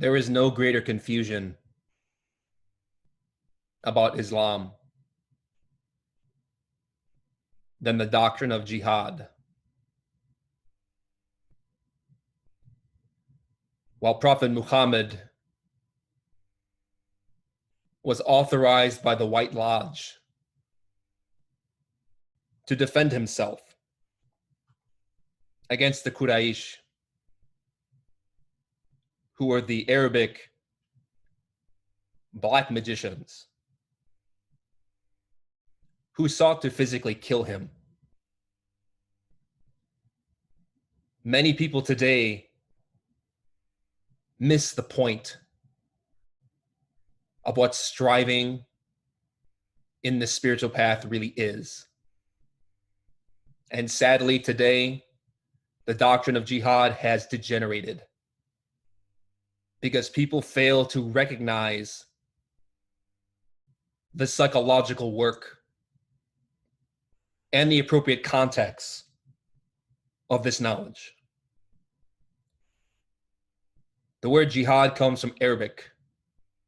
There is no greater confusion about Islam than the doctrine of jihad. While Prophet Muhammad was authorized by the White Lodge to defend himself against the Quraysh, who were the Arabic black magicians who sought to physically kill him. Many people today miss the point of what striving in the spiritual path really is. And sadly, today, the doctrine of jihad has degenerated because people fail to recognize the psychological work and the appropriate context of this knowledge. The word jihad comes from Arabic,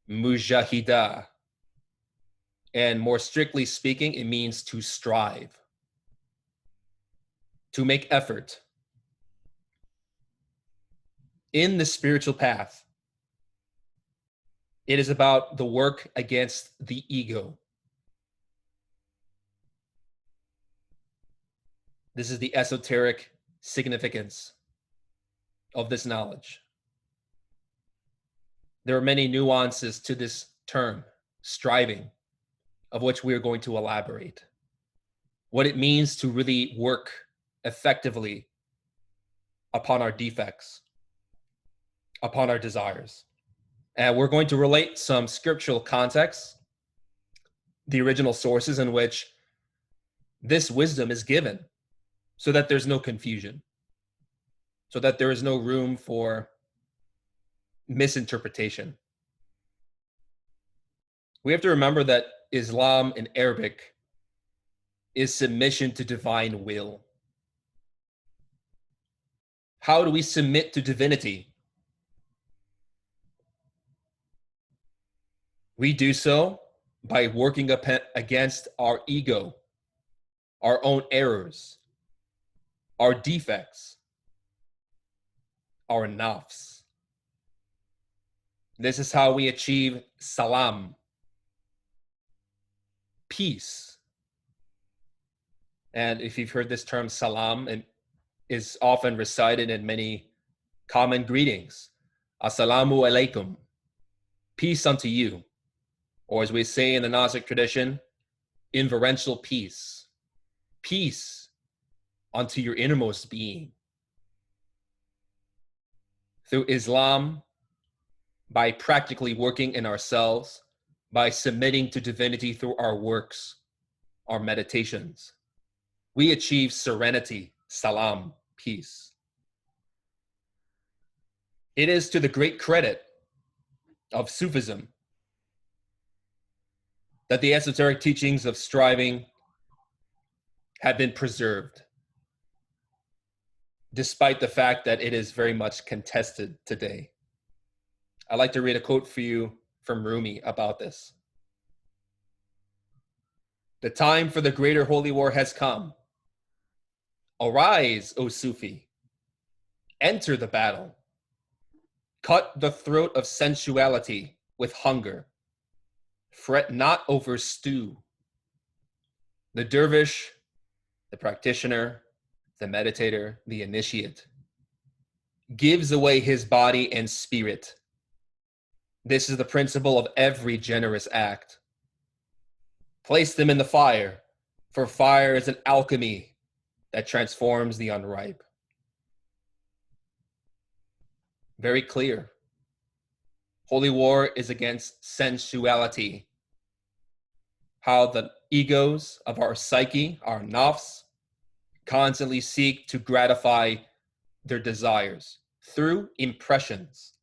mujahida, and more strictly speaking, it means to strive, to make effort. In the spiritual path, it is about the work against the ego. This is the esoteric significance of this knowledge. There are many nuances to this term, striving, of which we are going to elaborate. What it means to really work effectively upon our defects, upon our desires. And we're going to relate some scriptural context, the original sources in which this wisdom is given, so that there's no confusion, so that there is no room for misinterpretation. We have to remember that Islam in Arabic is submission to divine will. How do we submit to divinity? We do so by working against our ego, our own errors, our defects, our nafs. This is how we achieve salam, peace. And if you've heard this term salam, it is often recited in many common greetings. Assalamu alaikum, peace unto you. Or as we say in the Gnostic tradition, inferential peace, peace unto your innermost being. Through Islam, by practically working in ourselves, by submitting to divinity through our works, our meditations, we achieve serenity, salam, peace. It is to the great credit of Sufism that the esoteric teachings of striving have been preserved, despite the fact that it is very much contested today. I'd like to read a quote for you from Rumi about this. The time for the greater holy war has come. Arise, O Sufi, enter the battle. Cut the throat of sensuality with hunger. Fret not over stew. The dervish, the practitioner, the meditator, the initiate, gives away his body and spirit. This is the principle of every generous act. Place them in the fire, for fire is an alchemy that transforms the unripe. Very clear. Holy war is against sensuality. How the egos of our psyche, our nafs, constantly seek to gratify their desires through impressions,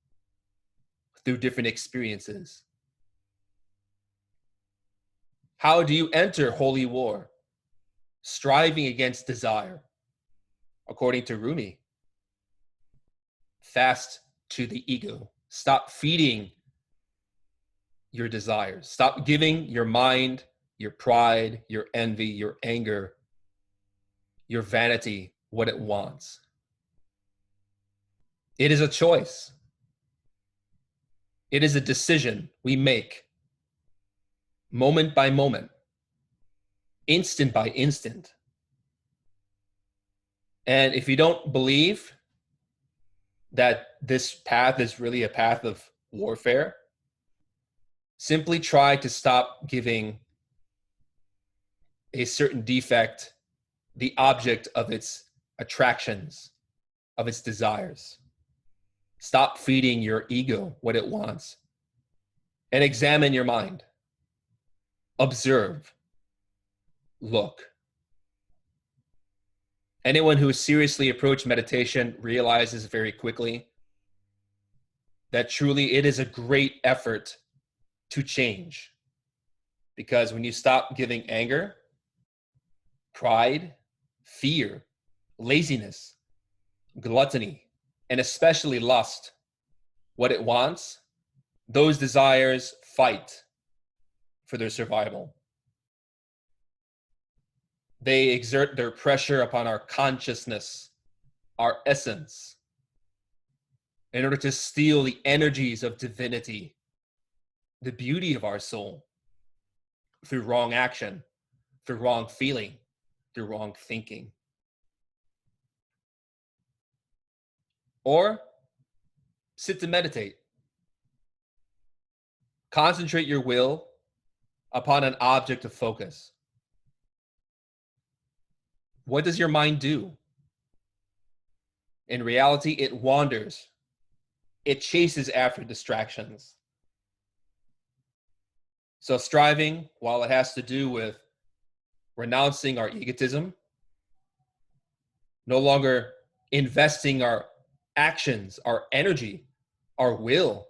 through different experiences. How do you enter holy war? Striving against desire. According to Rumi, fast to the ego, Stop feeding your desires. Stop giving your mind, your pride, your envy, your anger, your vanity what it wants. It is a choice. It is a decision we make moment by moment, instant by instant. And if you don't believe that this path is really a path of warfare, simply try to stop giving a certain defect the object of its attractions, of its desires. Stop feeding your ego what it wants and examine your mind. Observe. Look. Anyone who seriously approached meditation realizes very quickly that truly it is a great effort to change. Because when you stop giving anger, pride, fear, laziness, gluttony, and especially lust what it wants, those desires fight for their survival. They exert their pressure upon our consciousness, our essence, in order to steal the energies of divinity, the beauty of our soul, through wrong action, through wrong feeling, through wrong thinking. Or sit to meditate. Concentrate your will upon an object of focus. What does your mind do? In reality, it wanders. It chases after distractions. So striving, while it has to do with renouncing our egotism, no longer investing our actions, our energy, our will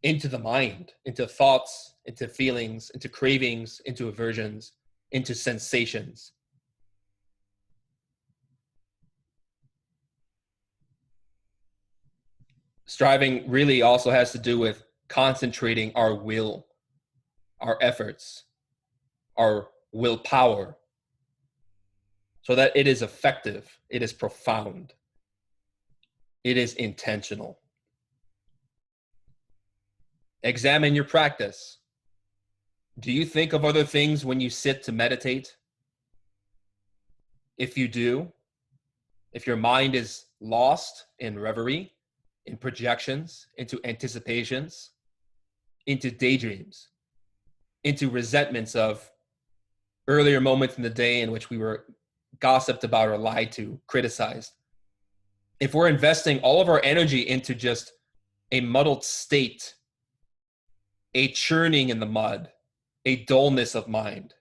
into the mind, into thoughts, into feelings, into cravings, into aversions, into sensations. Striving really also has to do with concentrating our will, our efforts, our willpower, so that it is effective, it is profound, it is intentional. Examine your practice. Do you think of other things when you sit to meditate? If you do, if your mind is lost in reverie, in projections, into anticipations, into daydreams, into resentments of earlier moments in the day in which we were gossiped about or lied to, criticized. If we're investing all of our energy into just a muddled state, a churning in the mud, a dullness of mind,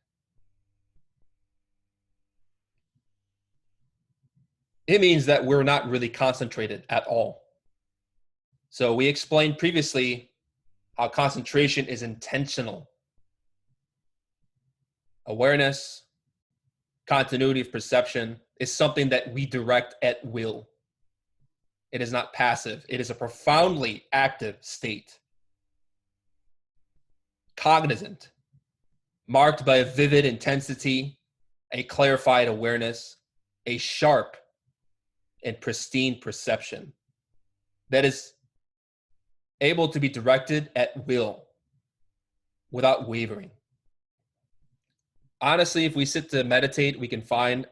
it means that we're not really concentrated at all. So we explained previously how concentration is intentional. Awareness, continuity of perception is something that we direct at will. It is not passive. It is a profoundly active state. Cognizant, marked by a vivid intensity, a clarified awareness, a sharp and pristine perception that is able to be directed at will without wavering. Honestly, if we sit to meditate, we can find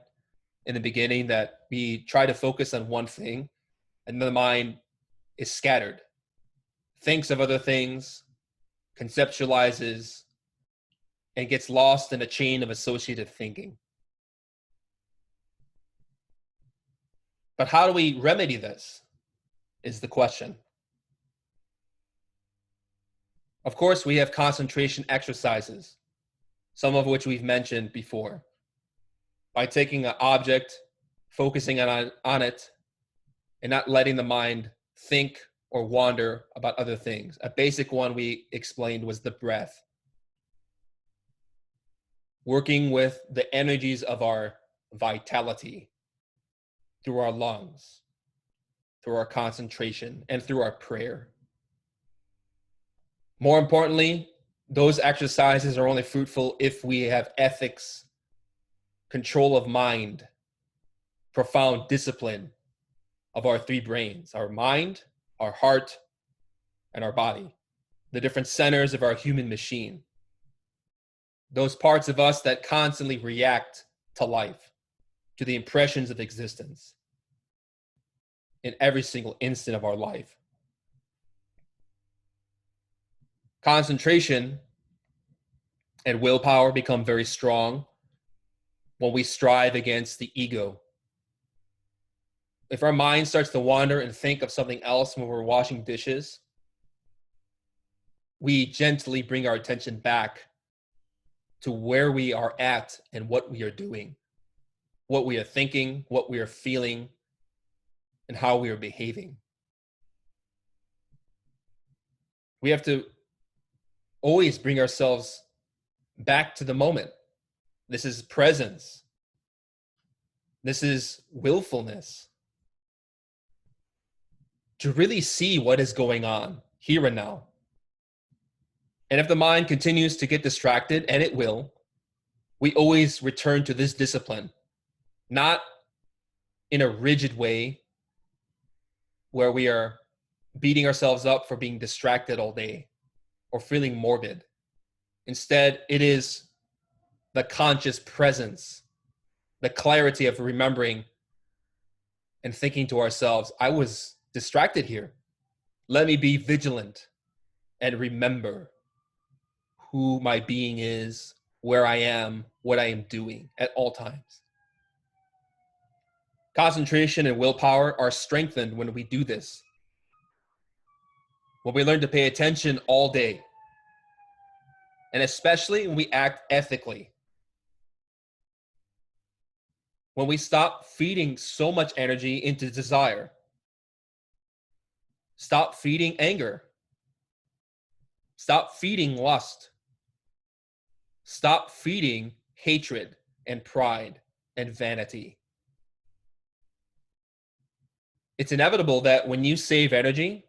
in the beginning that we try to focus on one thing and the mind is scattered, thinks of other things, conceptualizes, and gets lost in a chain of associative thinking. But how do we remedy this is the question. Of course, we have concentration exercises, some of which we've mentioned before. By taking an object, focusing on it, and not letting the mind think or wander about other things. A basic one we explained was the breath. Working with the energies of our vitality through our lungs, through our concentration, and through our prayer. More importantly, those exercises are only fruitful if we have ethics, control of mind, profound discipline of our three brains: our mind, our heart, and our body, the different centers of our human machine, those parts of us that constantly react to life, to the impressions of existence in every single instant of our life. Concentration and willpower become very strong when we strive against the ego. If our mind starts to wander and think of something else when we're washing dishes, we gently bring our attention back to where we are at and what we are doing, what we are thinking, what we are feeling, and how we are behaving. We have to always bring ourselves back to the moment. This is presence. This is willfulness. To really see what is going on here and now. And if the mind continues to get distracted, and it will, we always return to this discipline, not in a rigid way where we are beating ourselves up for being distracted all day or feeling morbid. Instead, it is the conscious presence, the clarity of remembering and thinking to ourselves, I was distracted here. Let me be vigilant and remember who my being is, where I am, what I am doing at all times. Concentration and willpower are strengthened when we do this. When we learn to pay attention all day, and especially when we act ethically. When we stop feeding so much energy into desire, stop feeding anger, stop feeding lust, stop feeding hatred and pride and vanity. It's inevitable that when you save energy,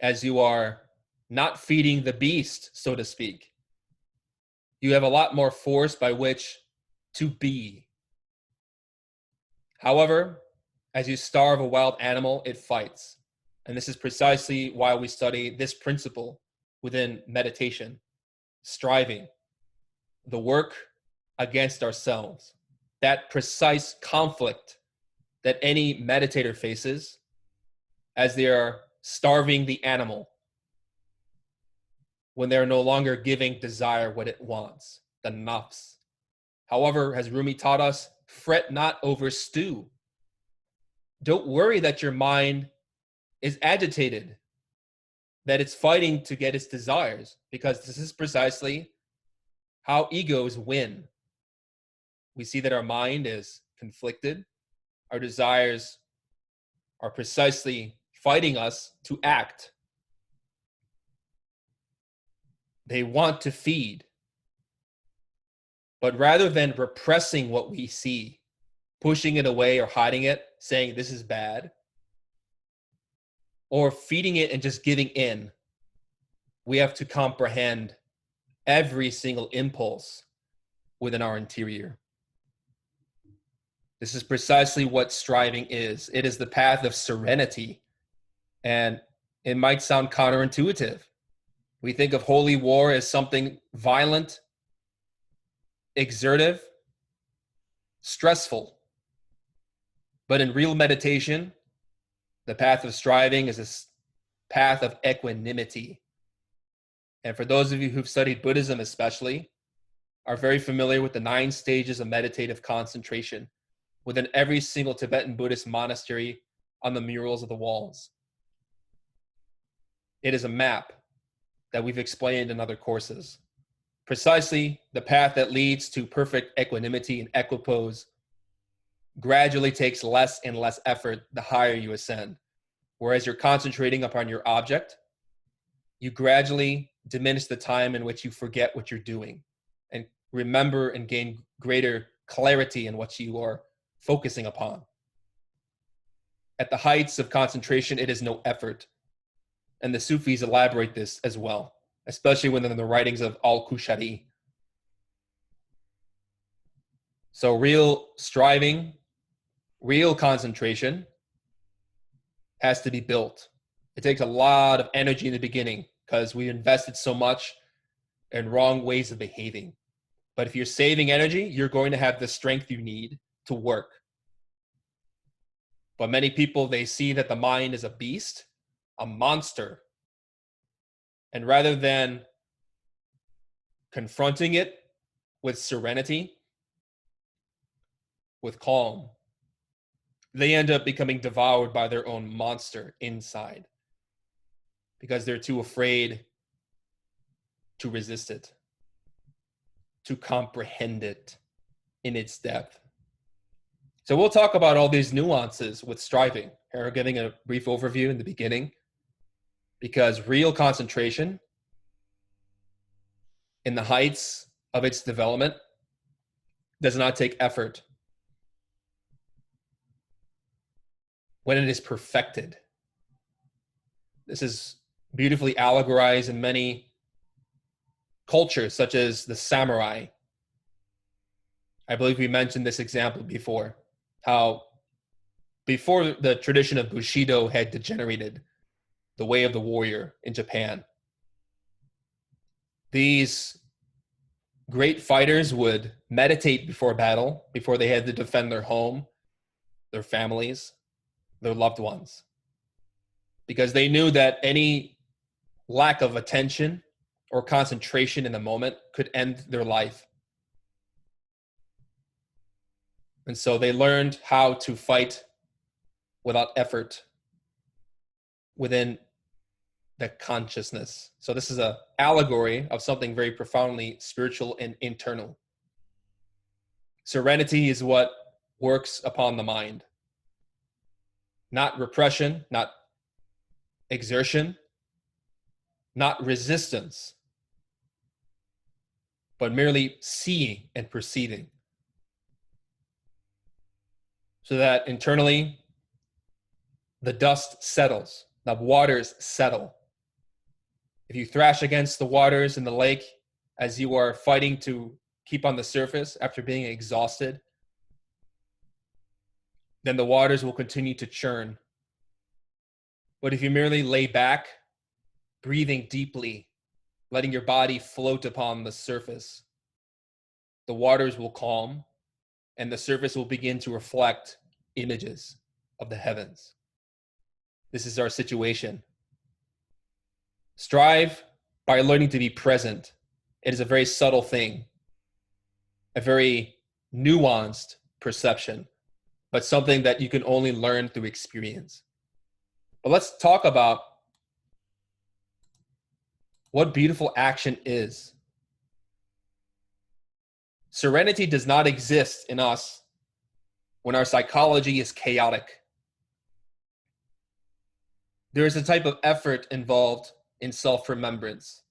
as you are not feeding the beast, so to speak, you have a lot more force by which to be. However, as you starve a wild animal, it fights. And this is precisely why we study this principle within meditation: striving, the work against ourselves, that precise conflict that any meditator faces as they are starving the animal, when they're no longer giving desire what it wants, the nafs. However, as Rumi taught us, fret not over stew. Don't worry that your mind is agitated, that it's fighting to get its desires, because this is precisely how egos win. We see that our mind is conflicted. Our desires are precisely fighting us to act. They want to feed. But rather than repressing what we see, pushing it away or hiding it, saying this is bad, or feeding it and just giving in, we have to comprehend every single impulse within our interior. This is precisely what striving is. It is the path of serenity. And it might sound counterintuitive. We think of holy war as something violent, exertive, stressful. But in real meditation, the path of striving is a path of equanimity. And for those of you who've studied Buddhism especially, are very familiar with the 9 stages of meditative concentration within every single Tibetan Buddhist monastery on the murals of the walls. It is a map that we've explained in other courses. Precisely the path that leads to perfect equanimity and equipoise gradually takes less and less effort the higher you ascend. Whereas you're concentrating upon your object, you gradually diminish the time in which you forget what you're doing and remember and gain greater clarity in what you are focusing upon. At the heights of concentration, it is no effort. And the Sufis elaborate this as well, especially within the writings of Al-Qushayri. So real striving, real concentration has to be built. It takes a lot of energy in the beginning because we invested so much in wrong ways of behaving. But if you're saving energy, you're going to have the strength you need to work. But many people, they see that the mind is a beast, a monster. And rather than confronting it with serenity, with calm, they end up becoming devoured by their own monster inside because they're too afraid to resist it, to comprehend it in its depth. So we'll talk about all these nuances with striving. Here we're giving a brief overview in the beginning, because real concentration in the heights of its development does not take effort. When it is perfected, this is beautifully allegorized in many cultures, such as the samurai. I believe we mentioned this example before, how before the tradition of Bushido had degenerated, the way of the warrior in Japan, these great fighters would meditate before battle, before they had to defend their home, their families, their loved ones, because they knew that any lack of attention or concentration in the moment could end their life. And so they learned how to fight without effort within the consciousness. So this is an allegory of something very profoundly spiritual and internal. Serenity is what works upon the mind. Not repression, not exertion, not resistance, but merely seeing and perceiving. So that internally, the dust settles, the waters settle. If you thrash against the waters in the lake as you are fighting to keep on the surface after being exhausted, then the waters will continue to churn. But if you merely lay back, breathing deeply, letting your body float upon the surface, the waters will calm and the surface will begin to reflect images of the heavens. This is our situation. Strive by learning to be present. It is a very subtle thing, a very nuanced perception, but something that you can only learn through experience. But let's talk about what beautiful action is. Serenity does not exist in us when our psychology is chaotic. There is a type of effort involved in self-remembrance,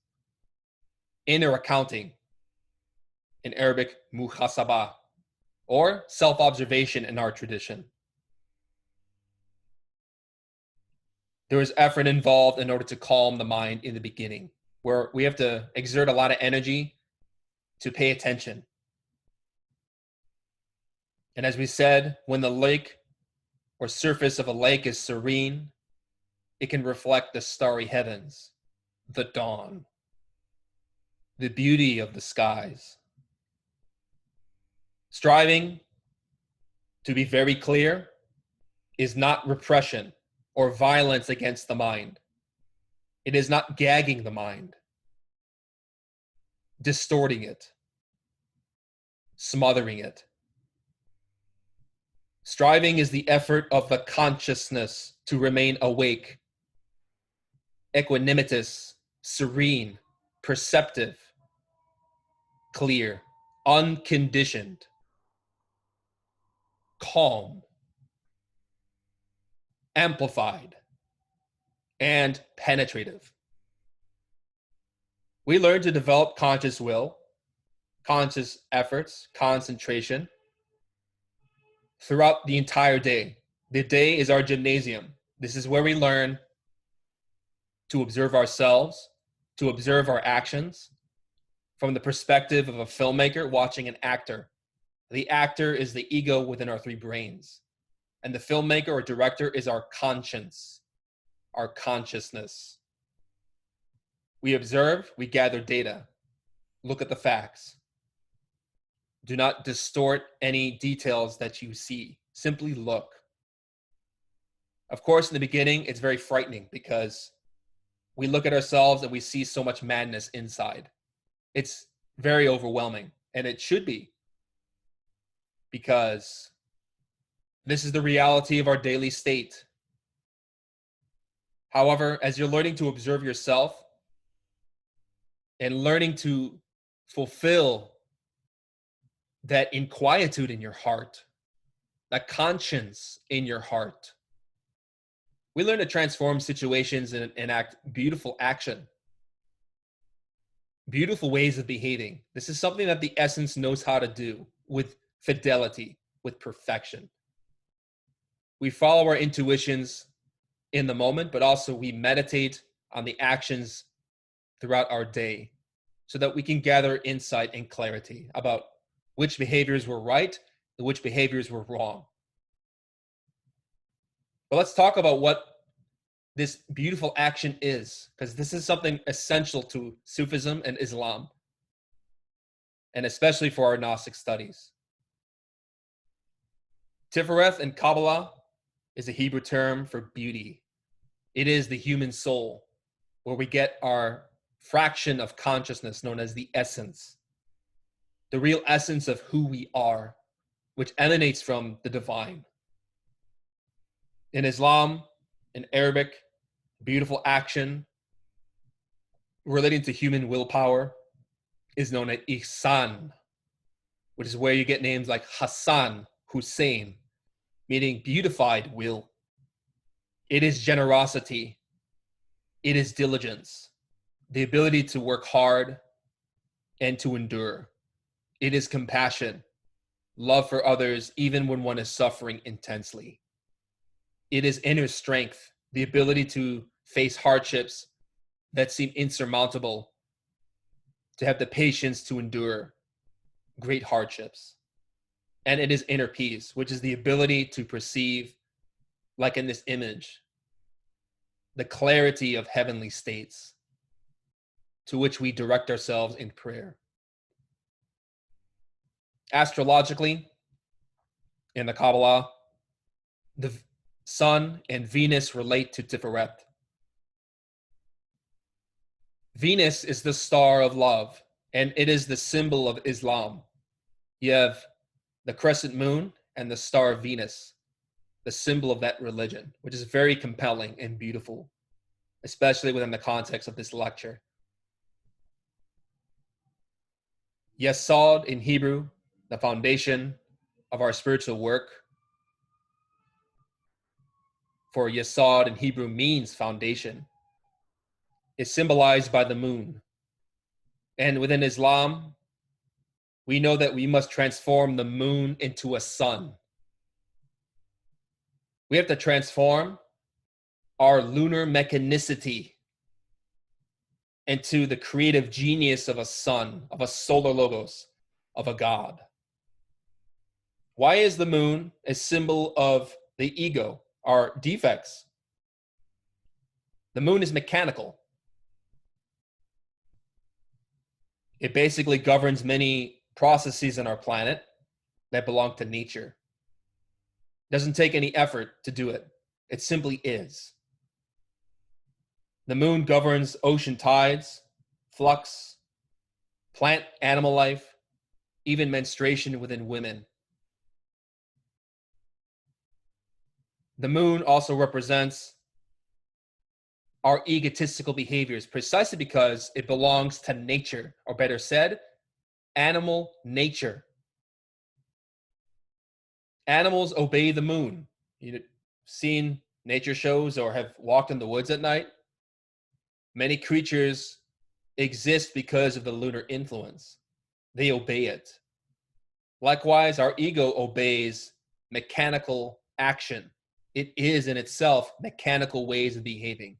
inner accounting, in Arabic, muhasabah, or self-observation in our tradition. There is effort involved in order to calm the mind in the beginning, where we have to exert a lot of energy to pay attention. And as we said, when the lake or surface of a lake is serene, it can reflect the starry heavens, the dawn, the beauty of the skies. Striving, to be very clear, is not repression or violence against the mind. It is not gagging the mind, distorting it, smothering it. Striving is the effort of the consciousness to remain awake, equanimitous, serene, perceptive, clear, unconditioned, calm, amplified, and penetrative. We learn to develop conscious will, conscious efforts, concentration throughout the entire day. The day is our gymnasium. This is where we learn to observe ourselves, to observe our actions from the perspective of a filmmaker watching an actor. The actor is the ego within our three brains, and the filmmaker or director is our conscience, our consciousness. We observe, we gather data, look at the facts. Do not distort any details that you see. Simply look. Of course, in the beginning, it's very frightening because we look at ourselves and we see so much madness inside. It's very overwhelming, and it should be, because this is the reality of our daily state. However, as you're learning to observe yourself and learning to fulfill that inquietude in your heart, that conscience in your heart, we learn to transform situations and enact beautiful action, beautiful ways of behaving. This is something that the essence knows how to do with fidelity, with perfection. We follow our intuitions in the moment, but also we meditate on the actions throughout our day so that we can gather insight and clarity about which behaviors were right and which behaviors were wrong. But let's talk about what this beautiful action is, because this is something essential to Sufism and Islam, and especially for our Gnostic studies. Tifereth in Kabbalah is a Hebrew term for beauty. It is the human soul, where we get our fraction of consciousness known as the essence, the real essence of who we are, which emanates from the divine. In Islam, in Arabic, beautiful action relating to human willpower is known as ihsan, which is where you get names like Hassan, Hussein, meaning beautified will. It is generosity. It is diligence, the ability to work hard and to endure. It is compassion, love for others even when one is suffering intensely. It is inner strength, the ability to face hardships that seem insurmountable, to have the patience to endure great hardships. And it is inner peace, which is the ability to perceive, like in this image, the clarity of heavenly states to which we direct ourselves in prayer. Astrologically, in the Kabbalah, the Sun and Venus relate to Tifereth. Venus is the star of love, and it is the symbol of Islam. You have the crescent moon and the star of Venus, the symbol of that religion, which is very compelling and beautiful, especially within the context of this lecture. Yesod in Hebrew, the foundation of our spiritual work. For Yesod in Hebrew means foundation. Is symbolized by the moon. And within Islam, we know that we must transform the moon into a sun. We have to transform our lunar mechanicity into the creative genius of a sun, of a solar logos, of a God. Why is the moon a symbol of the ego, our defects? The moon is mechanical. It basically governs many processes in our planet that belong to nature. It doesn't take any effort to do it. It simply is. The moon governs ocean tides, flux, plant animal life, even menstruation within women. The moon also represents our egotistical behaviors, precisely because it belongs to nature, or better said, animal nature. Animals obey the moon. You've seen nature shows or have walked in the woods at night. Many creatures exist because of the lunar influence. They obey it. Likewise, our ego obeys mechanical action. It is in itself mechanical ways of behaving.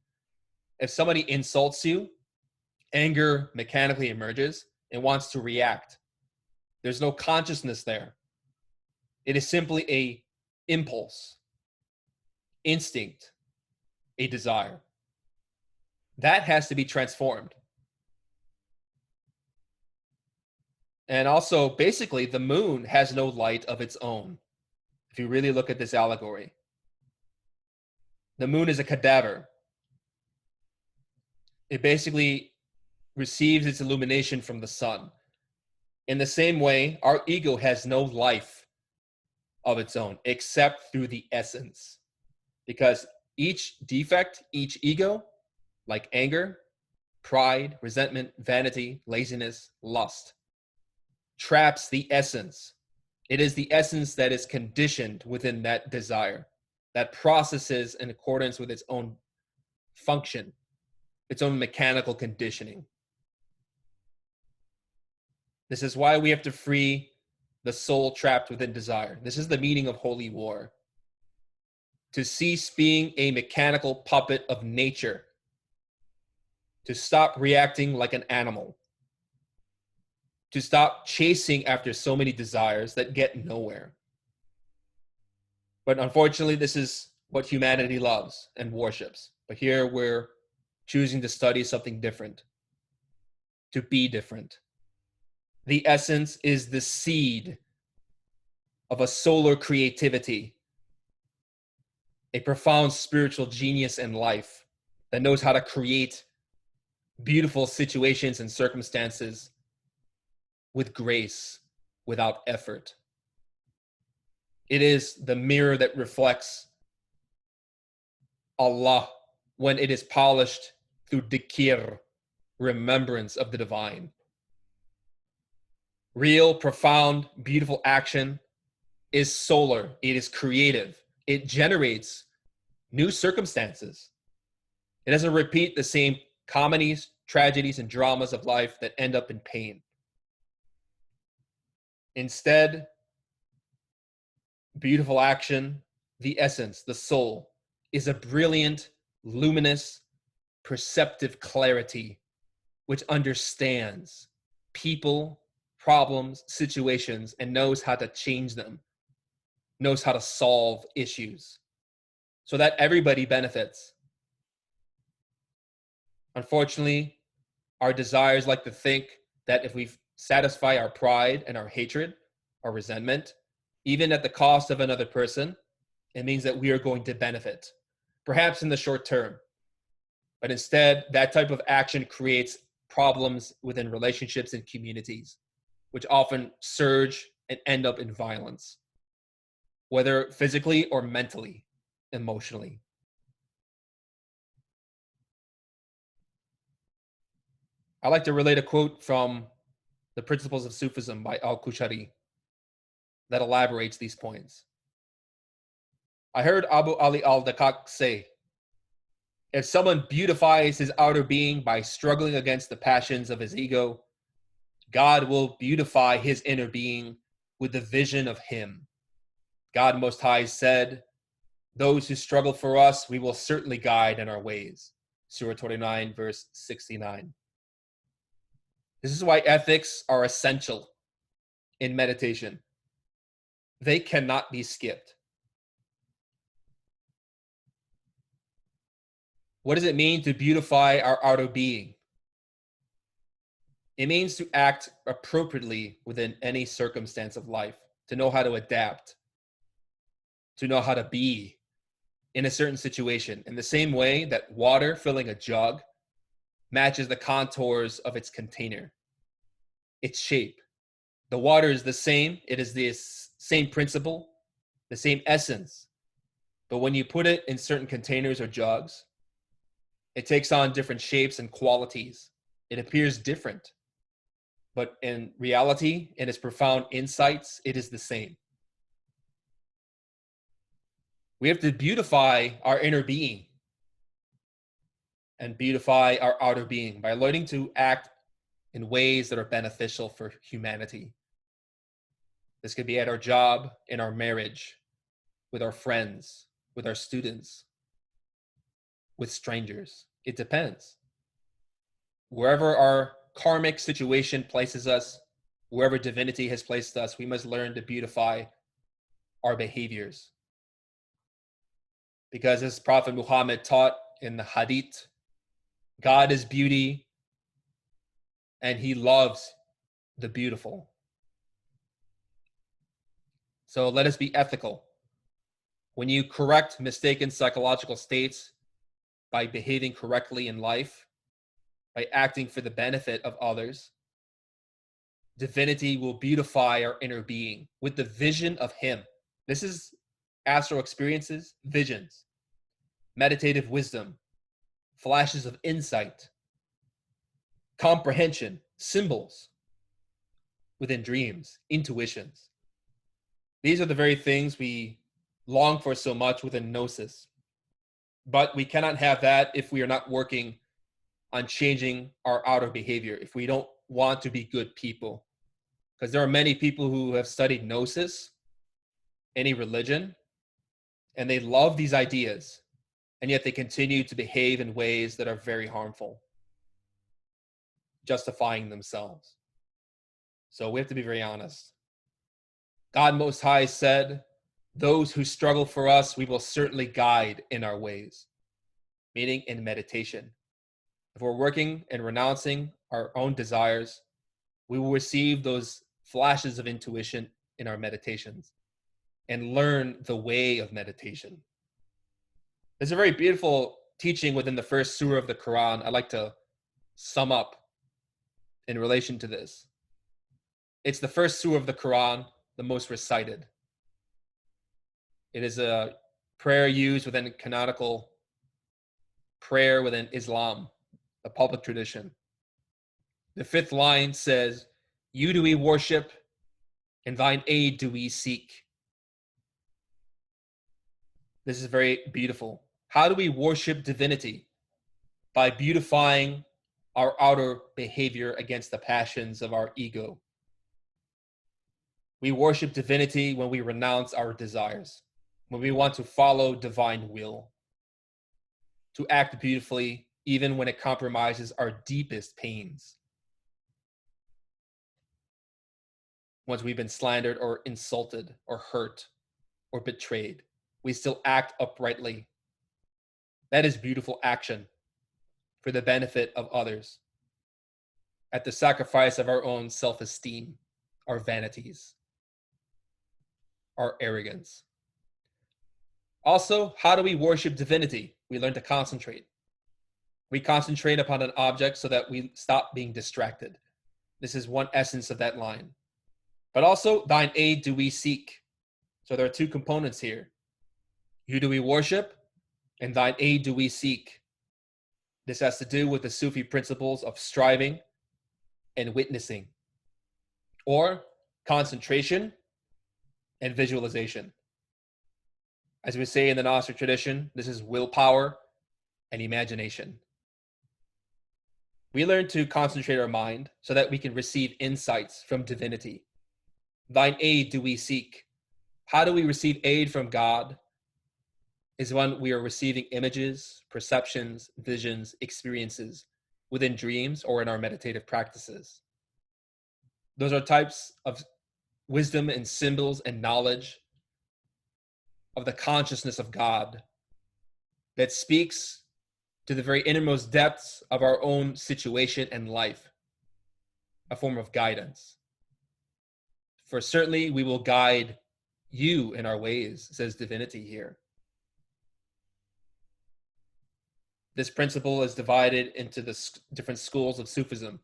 If somebody insults you, anger mechanically emerges and wants to react. There's no consciousness there. It is simply a impulse, instinct, a desire. That has to be transformed. And also, basically, the moon has no light of its own. If you really look at this allegory, the moon is a cadaver. It basically receives its illumination from the sun. In the same way, our ego has no life of its own except through the essence. Because each defect, each ego, like anger, pride, resentment, vanity, laziness, lust, traps the essence. It is the essence that is conditioned within that desire, that processes in accordance with its own function, its own mechanical conditioning. This is why we have to free the soul trapped within desire. This is the meaning of holy war. To cease being a mechanical puppet of nature. To stop reacting like an animal. To stop chasing after so many desires that get nowhere. But unfortunately, this is what humanity loves and worships. But here we're choosing to study something different. To be different. The essence is the seed of a solar creativity, a profound spiritual genius in life that knows how to create beautiful situations and circumstances with grace, without effort. It is the mirror that reflects Allah when it is polished through dhikr, remembrance of the divine. Real, profound, beautiful action is solar. It is creative. It generates new circumstances. It doesn't repeat the same comedies, tragedies, and dramas of life that end up in pain. Instead, beautiful action, the essence, the soul, is a brilliant, luminous, perceptive clarity which understands people, problems, situations, and knows how to change them, knows how to solve issues so that everybody benefits. Unfortunately, our desires like to think that if we satisfy our pride and our hatred, our resentment, even at the cost of another person, it means that we are going to benefit, perhaps in the short term. But instead, that type of action creates problems within relationships and communities, which often surge and end up in violence, whether physically or mentally, emotionally. I like to relate a quote from The Principles of Sufism by Al-Qushayri that elaborates these points. I heard Abu Ali al-Daqqaq say, if someone beautifies his outer being by struggling against the passions of his ego, God will beautify his inner being with the vision of him. God Most High said, those who struggle for us, we will certainly guide in our ways. Surah 29, verse 69. This is why ethics are essential in meditation. They cannot be skipped. What does it mean to beautify our outer being? It means to act appropriately within any circumstance of life, to know how to adapt, to know how to be in a certain situation, in the same way that water filling a jug matches the contours of its container, its shape. The water is the same. It is the same principle, the same essence. But when you put it in certain containers or jugs, it takes on different shapes and qualities. It appears different. But in reality, in its profound insights, it is the same. We have to beautify our inner being and beautify our outer being by learning to act in ways that are beneficial for humanity. This could be at our job, in our marriage, with our friends, with our students, with strangers. It depends. Wherever our karmic situation places us, wherever divinity has placed us, we must learn to beautify our behaviors. Because as Prophet Muhammad taught in the Hadith, God is beauty and he loves the beautiful. So let us be ethical. When you correct mistaken psychological states by behaving correctly in life, by acting for the benefit of others, divinity will beautify our inner being with the vision of him. This is astral experiences, visions, meditative wisdom, flashes of insight, comprehension, symbols within dreams, intuitions. These are the very things we long for so much within gnosis. But we cannot have that if we are not working on changing our outer behavior, if we don't want to be good people. Because there are many people who have studied gnosis, any religion, and they love these ideas, and yet they continue to behave in ways that are very harmful, justifying themselves. So we have to be very honest. God Most High said, those who struggle for us, we will certainly guide in our ways, meaning in meditation. If we're working and renouncing our own desires, we will receive those flashes of intuition in our meditations and learn the way of meditation. There's a very beautiful teaching within the first surah of the Qur'an I'd like to sum up in relation to this. It's the first surah of the Qur'an, the most recited. It is a prayer used within canonical prayer within Islam, the public tradition. The fifth line says, you do we worship, and thine aid do we seek. This is very beautiful. How do we worship divinity? By beautifying our outer behavior against the passions of our ego. We worship divinity when we renounce our desires, when we want to follow divine will, to act beautifully even when it compromises our deepest pains. Once we've been slandered or insulted or hurt or betrayed, we still act uprightly. That is beautiful action for the benefit of others, at the sacrifice of our own self-esteem, our vanities, our arrogance. Also, how do we worship divinity? We learn to concentrate. We concentrate upon an object so that we stop being distracted. This is one essence of that line. But also, thine aid do we seek. So there are two components here. You do we worship, and thine aid do we seek. This has to do with the Sufi principles of striving and witnessing, or concentration and visualization. As we say in the Gnostic tradition, this is willpower and imagination. We learn to concentrate our mind so that we can receive insights from divinity. Thine aid do we seek. How do we receive aid from God? Is when we are receiving images, perceptions, visions, experiences within dreams or in our meditative practices. Those are types of wisdom and symbols and knowledge of the consciousness of God that speaks to the very innermost depths of our own situation and life, a form of guidance. For certainly we will guide you in our ways, says divinity here. This principle is divided into the different schools of Sufism,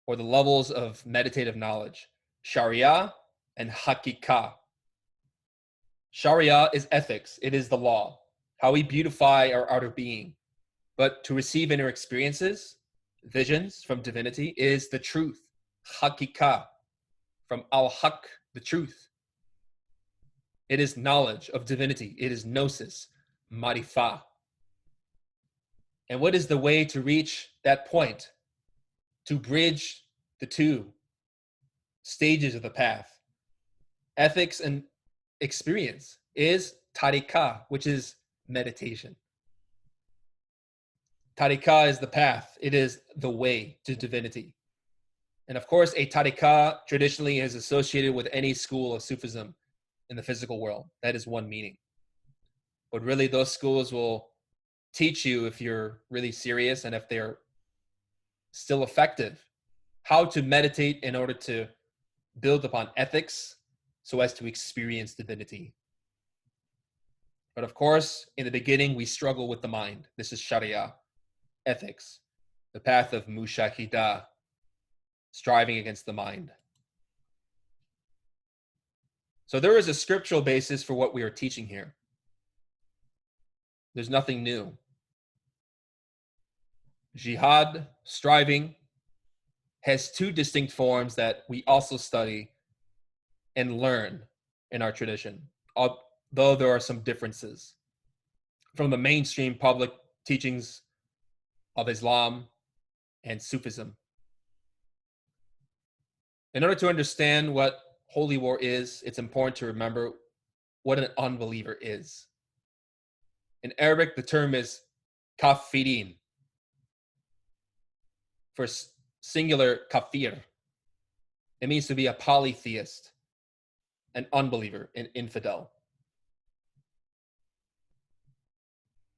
or the levels of meditative knowledge, Sharia and Hakika. Sharia is ethics, it is the law, how we beautify our outer being. But to receive inner experiences, visions from divinity, is the truth, Hakika, from al-Haq, the truth. It is knowledge of divinity, it is gnosis, marifah. And what is the way to reach that point? To bridge the two stages of the path. Ethics and experience is tariqah, which is meditation. Tariqah is the path. It is the way to divinity. And of course, a tariqah traditionally is associated with any school of Sufism in the physical world. That is one meaning. But really, those schools will teach you, if you're really serious and if they're still effective, how to meditate in order to build upon ethics so as to experience divinity. But of course, in the beginning, we struggle with the mind. This is Sharia, ethics, the path of mushahidah, striving against the mind. So there is a scriptural basis for what we are teaching here. There's nothing new. Jihad, striving, has two distinct forms that we also study and learn in our tradition, although there are some differences from the mainstream public teachings of Islam and Sufism. In order to understand what holy war is, it's important to remember what an unbeliever is. In Arabic, the term is kafirin, for singular kafir. It means to be a polytheist, an unbeliever, an infidel.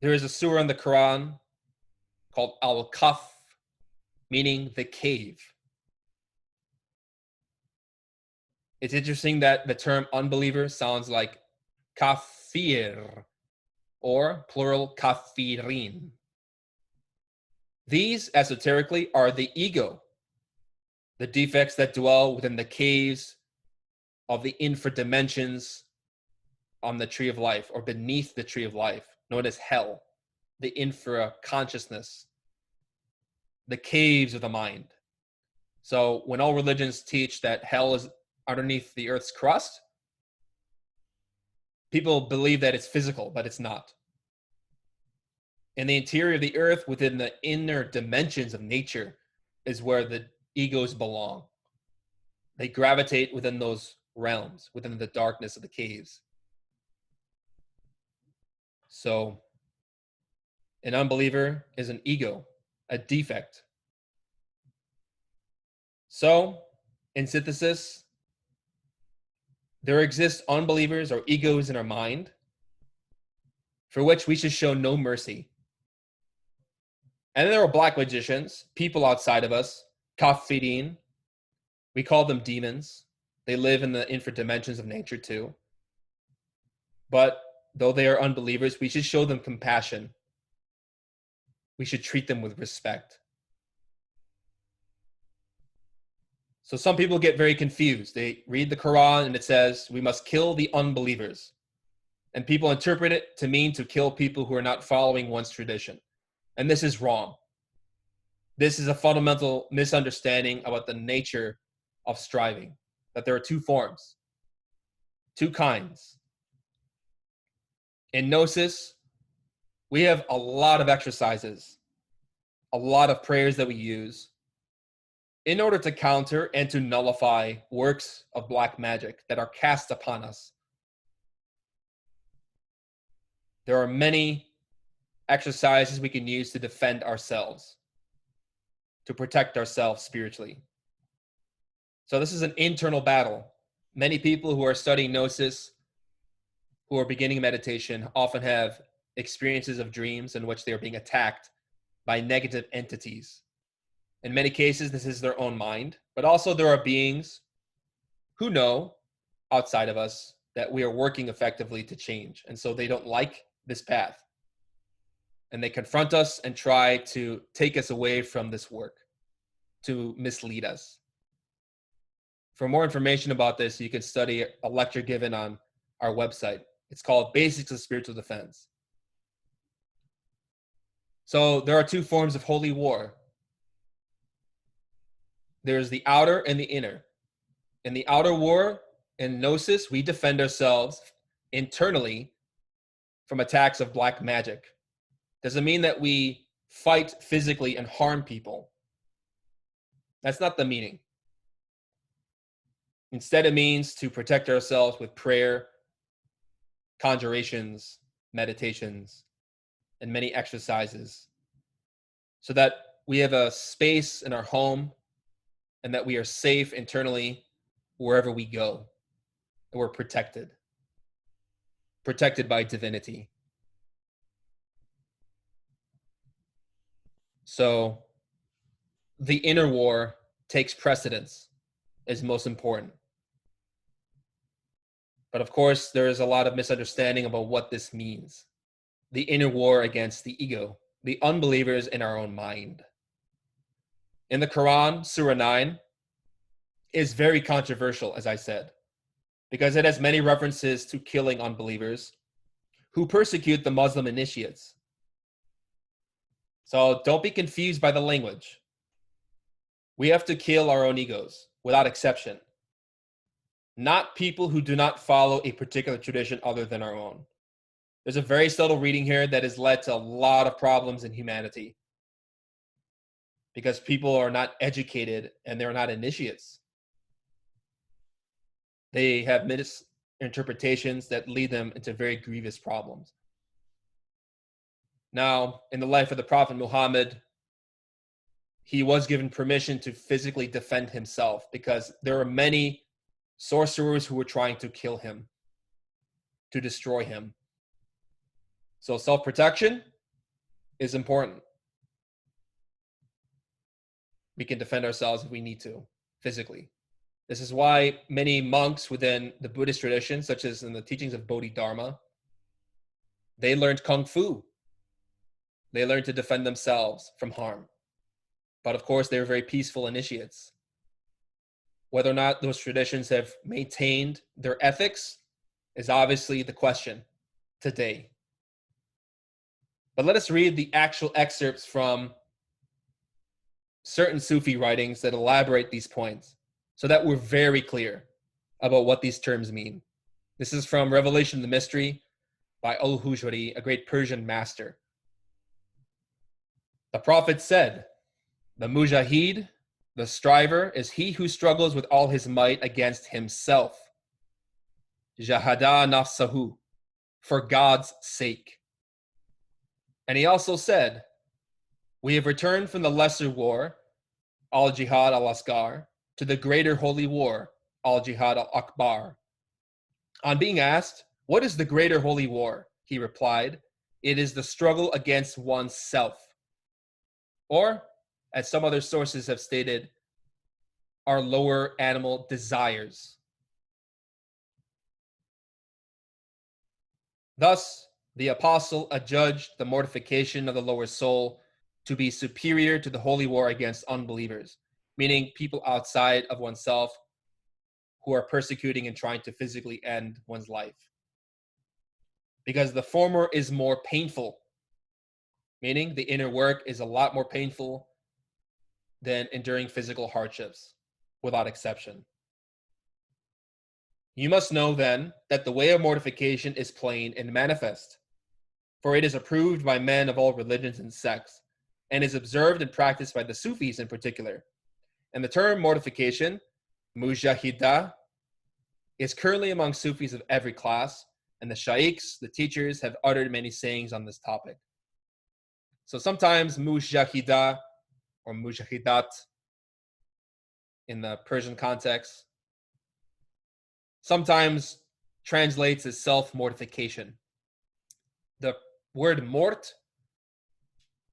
There is a surah in the Qur'an called Al-Kahf, meaning the cave. It's interesting that the term unbeliever sounds like kafir, or plural kafirin. These, esoterically, are the ego, the defects that dwell within the caves of the infradimensions on the tree of life, or beneath the tree of life, known as hell, the infra consciousness, the caves of the mind. So when all religions teach that hell is underneath the earth's crust, people believe that it's physical, but it's not. In the interior of the earth, within the inner dimensions of nature, is where the egos belong. They gravitate within those realms, within the darkness of the caves. So an unbeliever is an ego, a defect. So, in synthesis, there exist unbelievers or egos in our mind for which we should show no mercy. And then there are black magicians, people outside of us, kafirin. We call them demons. They live in the infra dimensions of nature too. But though they are unbelievers, we should show them compassion. We should treat them with respect. So some people get very confused. They read the Quran and it says, we must kill the unbelievers. And people interpret it to mean to kill people who are not following one's tradition. And this is wrong. This is a fundamental misunderstanding about the nature of striving, that there are two forms, two kinds. In Gnosis, we have a lot of exercises, a lot of prayers that we use in order to counter and to nullify works of black magic that are cast upon us. There are many exercises we can use to defend ourselves, to protect ourselves spiritually. So this is an internal battle. Many people who are studying Gnosis, who are beginning meditation, often have experiences of dreams in which they are being attacked by negative entities. In many cases, this is their own mind, but also there are beings who know outside of us that we are working effectively to change. And so they don't like this path. And they confront us and try to take us away from this work, to mislead us. For more information about this, you can study a lecture given on our website. It's called Basics of Spiritual Defense. So there are two forms of holy war. There's the outer and the inner. In the outer war, in Gnosis, we defend ourselves internally from attacks of black magic. Doesn't mean that we fight physically and harm people. That's not the meaning. Instead, it means to protect ourselves with prayer, conjurations, meditations, and many exercises so that we have a space in our home and that we are safe internally wherever we go. And we're protected by divinity. So the inner war takes precedence, is most important. But of course, there is a lot of misunderstanding about what this means. The inner war against the ego, the unbelievers in our own mind. In the Quran, Surah 9 is very controversial, as I said, because it has many references to killing unbelievers who persecute the Muslim initiates. So don't be confused by the language. We have to kill our own egos without exception, not people who do not follow a particular tradition other than our own. There's a very subtle reading here that has led to a lot of problems in humanity because people are not educated and they're not initiates. They have misinterpretations that lead them into very grievous problems. Now, in the life of the Prophet Muhammad, he was given permission to physically defend himself because there were many sorcerers who were trying to kill him, to destroy him. So self-protection is important. We can defend ourselves if we need to, physically. This is why many monks within the Buddhist tradition, such as in the teachings of Bodhidharma, they learned Kung Fu. They learned to defend themselves from harm. But of course, they were very peaceful initiates. Whether or not those traditions have maintained their ethics is obviously the question today. But let us read the actual excerpts from certain Sufi writings that elaborate these points so that we're very clear about what these terms mean. This is from Revelation of the Mystery by Al-Hujri, a great Persian master. The Prophet said, "The mujahid, the striver, is he who struggles with all his might against himself. Jahada nafsahu, for God's sake." And he also said, "We have returned from the lesser war, al-jihad al-asgar, to the greater holy war, al-jihad al-akbar." On being asked, "What is the greater holy war?" he replied, "It is the struggle against one's self." Or, as some other sources have stated, our lower animal desires. Thus, the apostle adjudged the mortification of the lower soul to be superior to the holy war against unbelievers, meaning people outside of oneself who are persecuting and trying to physically end one's life. Because the former is more painful, meaning the inner work is a lot more painful than enduring physical hardships, without exception. You must know then that the way of mortification is plain and manifest, for it is approved by men of all religions and sects, and is observed and practiced by the Sufis in particular. And the term mortification, mujahida, is currently among Sufis of every class, and the shaykhs, the teachers, have uttered many sayings on this topic. So sometimes mujahida or mujahidat in the Persian context sometimes translates as self-mortification. The word mort,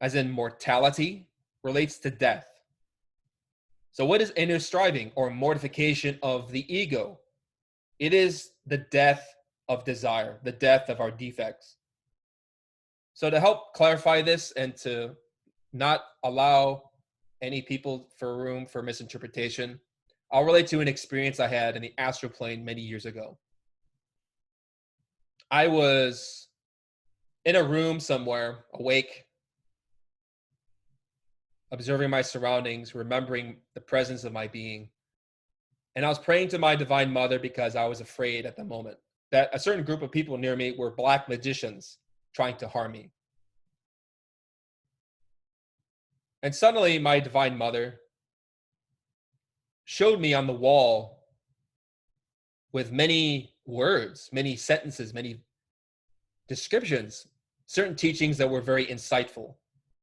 as in mortality, relates to death. So what is inner striving or mortification of the ego? It is the death of desire, the death of our defects. So to help clarify this and to not allow any people for room for misinterpretation, I'll relate to an experience I had in the astral plane many years ago. I was in a room somewhere, awake, observing my surroundings, remembering the presence of my being. And I was praying to my divine mother because I was afraid at the moment that a certain group of people near me were black magicians trying to harm me. And suddenly my divine mother showed me on the wall with many words, many sentences, many descriptions, certain teachings that were very insightful.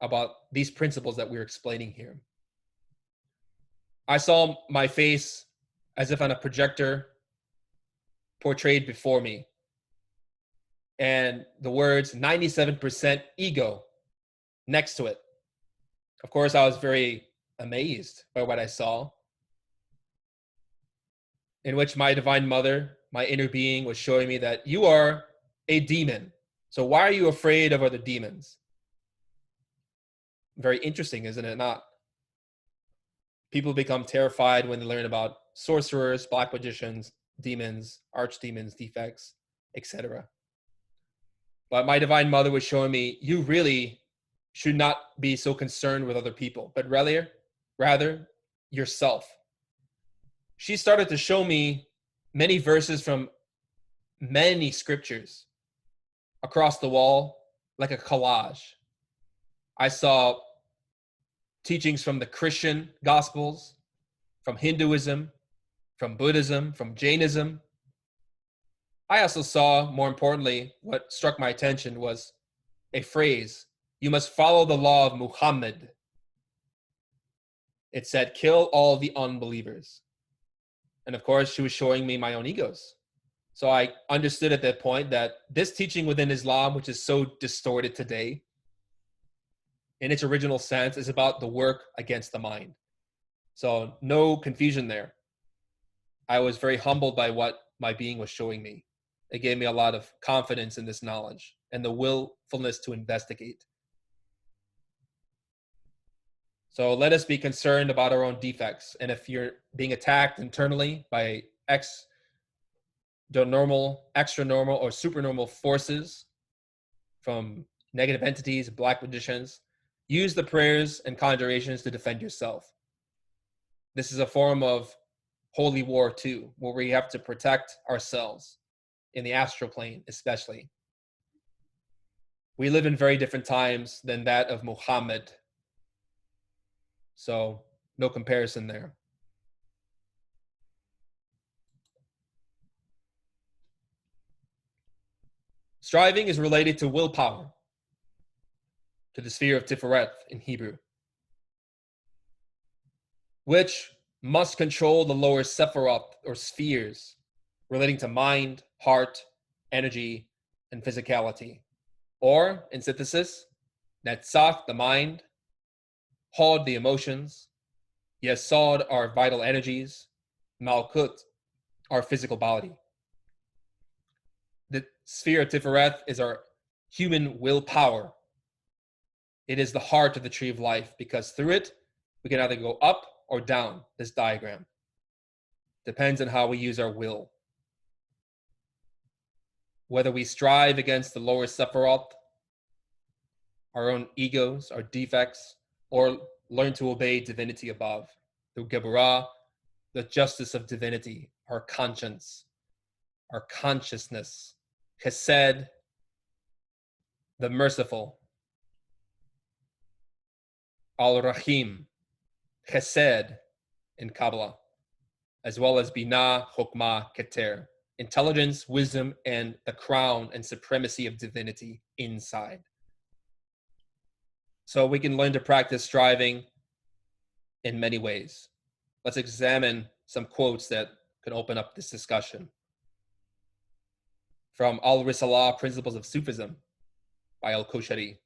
about these principles that we're explaining here. I saw my face as if on a projector portrayed before me, and the words 97% ego next to it. Of course, I was very amazed by what I saw, in which my divine mother, my inner being, was showing me that you are a demon. So why are you afraid of other demons? Very interesting, isn't it not? People become terrified when they learn about sorcerers, black magicians, demons, archdemons, defects, etc. But my divine mother was showing me, you really should not be so concerned with other people, but rather yourself. She started to show me many verses from many scriptures across the wall, like a collage. I saw teachings from the Christian Gospels, from Hinduism, from Buddhism, from Jainism. I also saw, more importantly, what struck my attention was a phrase, you must follow the law of Muhammad. It said, kill all the unbelievers. And of course, she was showing me my own egos. So I understood at that point that this teaching within Islam, which is so distorted today, in its original sense, is about the work against the mind. So no confusion there. I was very humbled by what my being was showing me. It gave me a lot of confidence in this knowledge and the willfulness to investigate. So let us be concerned about our own defects. And if you're being attacked internally by extra normal, or supernormal forces from negative entities, black magicians, use the prayers and conjurations to defend yourself. This is a form of holy war too, where we have to protect ourselves in the astral plane, especially. We live in very different times than that of Muhammad. So no comparison there. Striving is related to willpower, to the sphere of Tiferet in Hebrew, which must control the lower Sephiroth or spheres relating to mind, heart, energy, and physicality. Or, in synthesis, Netzach, the mind, Hod, the emotions, Yesod, our vital energies, Malkut, our physical body. The sphere of Tiferet is our human willpower. It is the heart of the tree of life, because through it, we can either go up or down this diagram. Depends on how we use our will. Whether we strive against the lower Sephiroth, our own egos, our defects, or learn to obey divinity above, through Geburah, the justice of divinity, our conscience, our consciousness, Chesed, the merciful, Al-Rahim, Chesed in Kabbalah, as well as Binah, Chokmah, Keter, intelligence, wisdom, and the crown and supremacy of divinity inside. So we can learn to practice striving in many ways. Let's examine some quotes that can open up this discussion. From Al-Risalah, Principles of Sufism by Al-Koshari.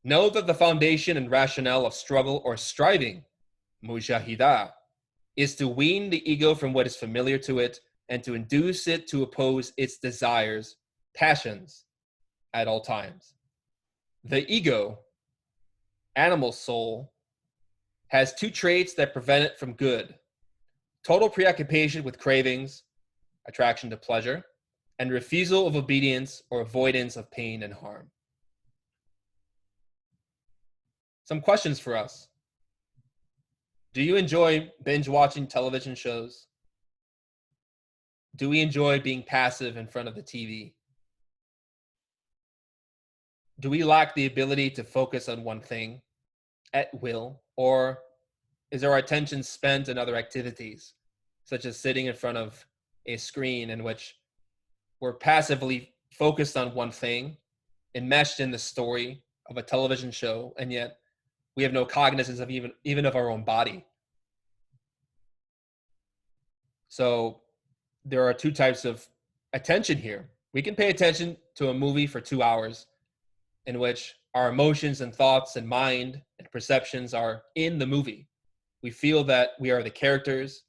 Know that the foundation and rationale of struggle or striving, mujahidah, is to wean the ego from what is familiar to it and to induce it to oppose its desires, passions, at all times. The ego, animal soul, has two traits that prevent it from good: total preoccupation with cravings, attraction to pleasure, and refusal of obedience or avoidance of pain and harm. Some questions for us. Do you enjoy binge watching television shows? Do we enjoy being passive in front of the TV? Do we lack the ability to focus on one thing at will, or is our attention spent on other activities, such as sitting in front of a screen in which we're passively focused on one thing, enmeshed in the story, of a television show, and yet we have no cognizance of even of our own body. So there are two types of attention here. We can pay attention to a movie for 2 hours in which our emotions and thoughts and mind and perceptions are in the movie. We feel that we are the characters,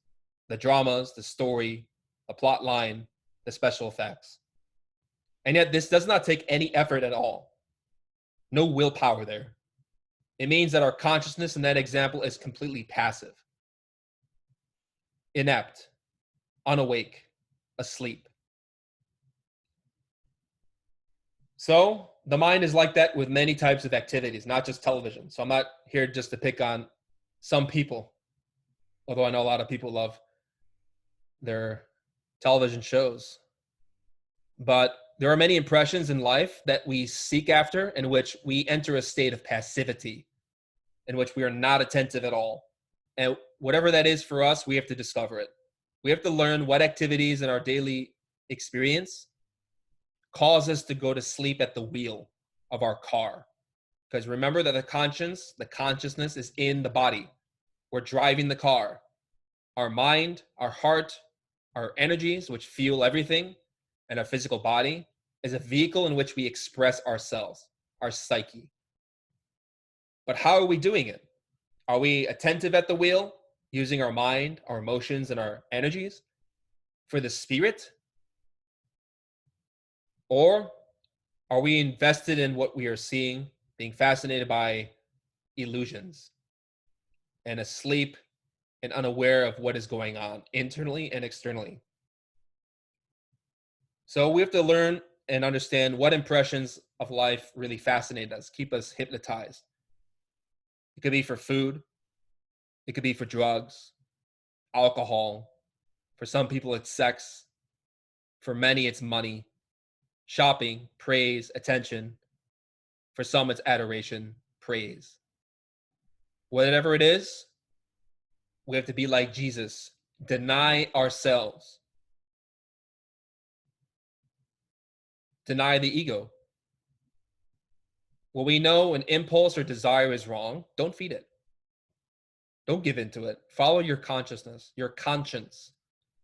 the dramas, the story, the plot line, the special effects. And yet this does not take any effort at all. No willpower there. It means that our consciousness in that example is completely passive, inept, unawake, asleep. So the mind is like that with many types of activities, not just television. So I'm not here just to pick on some people, although I know a lot of people love their television shows. But there are many impressions in life that we seek after in which we enter a state of passivity, in which we are not attentive at all. And whatever that is for us, we have to discover it. We have to learn what activities in our daily experience cause us to go to sleep at the wheel of our car. Because remember that the consciousness is in the body. We're driving the car. Our mind, our heart, our energies, which fuel everything, and our physical body is a vehicle in which we express ourselves, our psyche. But how are we doing it? Are we attentive at the wheel, using our mind, our emotions, and our energies for the spirit? Or are we invested in what we are seeing, being fascinated by illusions, and asleep and unaware of what is going on internally and externally? So we have to learn and understand what impressions of life really fascinate us, keep us hypnotized. It could be for food. It could be for drugs, alcohol. For some people, it's sex. For many, it's money, shopping, praise, attention. For some, it's adoration, praise. Whatever it is, we have to be like Jesus, deny ourselves, deny the ego. When we know an impulse or desire is wrong, don't feed it. Don't give in to it. Follow your consciousness, your conscience.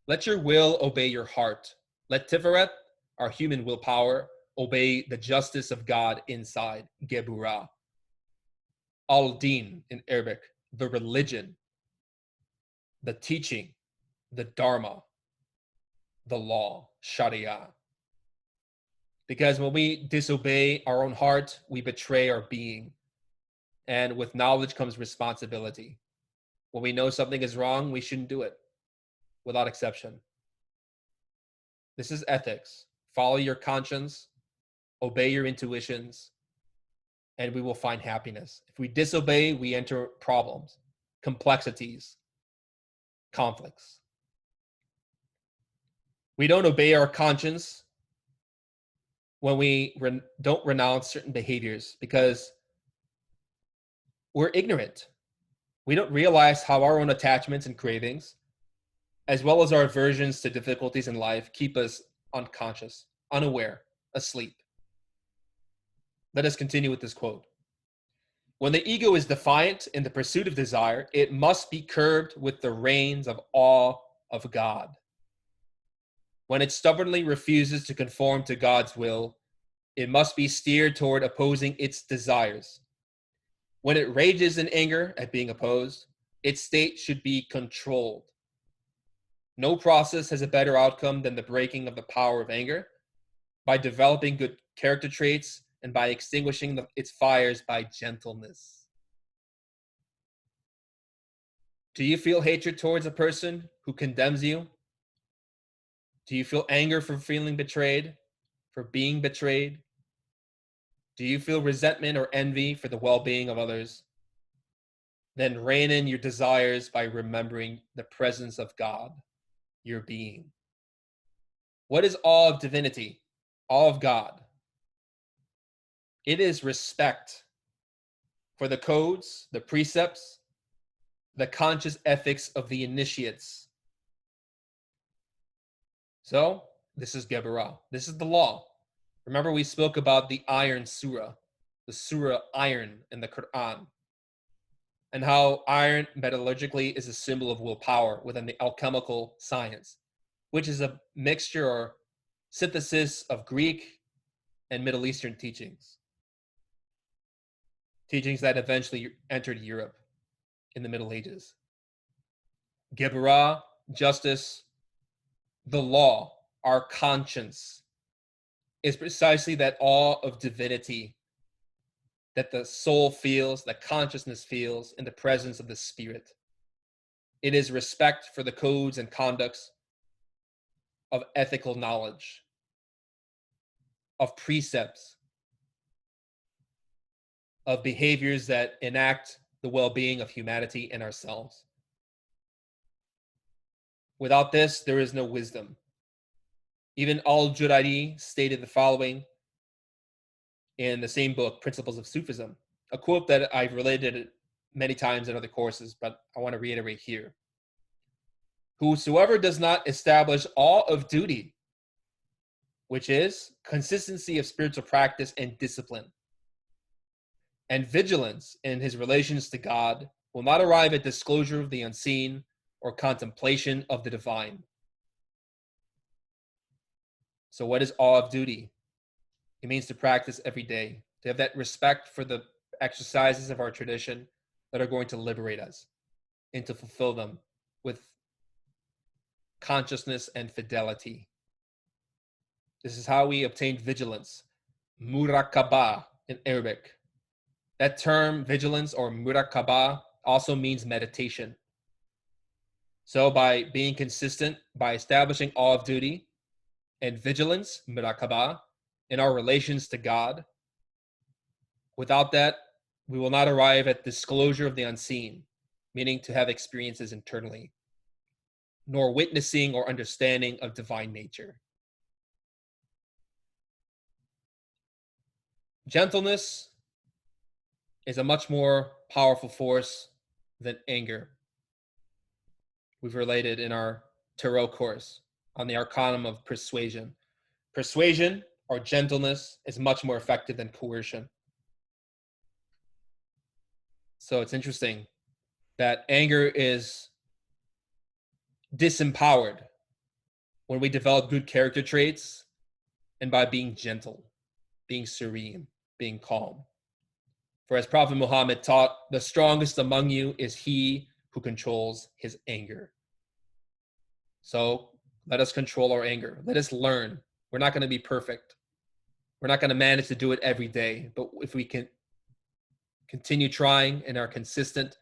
Let your will obey your heart. Let Tiferet, our human willpower, obey the justice of God inside, Geburah. Al-Din in Arabic, the religion, the teaching, the Dharma, the law, Sharia. Because when we disobey our own heart, we betray our being. And with knowledge comes responsibility. When we know something is wrong, we shouldn't do it, without exception. This is ethics. Follow your conscience, obey your intuitions, and we will find happiness. If we disobey, we enter problems, complexities, conflicts. We don't obey our conscience when we don't renounce certain behaviors because we're ignorant. We don't realize how our own attachments and cravings, as well as our aversions to difficulties in life, keep us unconscious, unaware, asleep. Let us continue with this quote. When the ego is defiant in the pursuit of desire, it must be curbed with the reins of awe of God. When it stubbornly refuses to conform to God's will, it must be steered toward opposing its desires. When it rages in anger at being opposed, its state should be controlled. No process has a better outcome than the breaking of the power of anger by developing good character traits and by extinguishing its fires by gentleness. Do you feel hatred towards a person who condemns you? Do you feel anger for feeling betrayed, for being betrayed? Do you feel resentment or envy for the well-being of others? Then rein in your desires by remembering the presence of God, your being. What is awe of divinity? Awe of God. It is respect for the codes, the precepts, the conscious ethics of the initiates. So, this is Geburah. This is the law. Remember, we spoke about the iron surah, the surah iron in the Qur'an, and how iron metallurgically is a symbol of willpower within the alchemical science, which is a mixture or synthesis of Greek and Middle Eastern teachings that eventually entered Europe in the Middle Ages. Geburah, justice, the law, our conscience, is precisely that awe of divinity that the soul feels, that consciousness feels in the presence of the spirit. It is respect for the codes and conducts of ethical knowledge, of precepts, of behaviors that enact the well-being of humanity and ourselves. Without this, there is no wisdom. Even al-Jurayri stated the following in the same book, Principles of Sufism, a quote that I've related many times in other courses, but I want to reiterate here. Whosoever does not establish awe of duty, which is consistency of spiritual practice and discipline, and vigilance in his relations to God, will not arrive at disclosure of the unseen or contemplation of the divine. So what is awe of duty? It means to practice every day, to have that respect for the exercises of our tradition that are going to liberate us and to fulfill them with consciousness and fidelity. This is how we obtain vigilance, muraqabah in Arabic. That term, vigilance or muraqabah, also means meditation. So by being consistent, by establishing awe of duty and vigilance, muraqabah, in our relations to God, without that, we will not arrive at disclosure of the unseen, meaning to have experiences internally, nor witnessing or understanding of divine nature. Gentleness is a much more powerful force than anger. We've related in our Tarot course on the Arcanum of Persuasion. Persuasion or gentleness is much more effective than coercion. So it's interesting that anger is disempowered when we develop good character traits and by being gentle, being serene, being calm. For as Prophet Muhammad taught, the strongest among you is he who controls his anger. So let us control our anger. Let us learn. We're not going to be perfect. We're not going to manage to do it every day. But if we can continue trying and are consistent,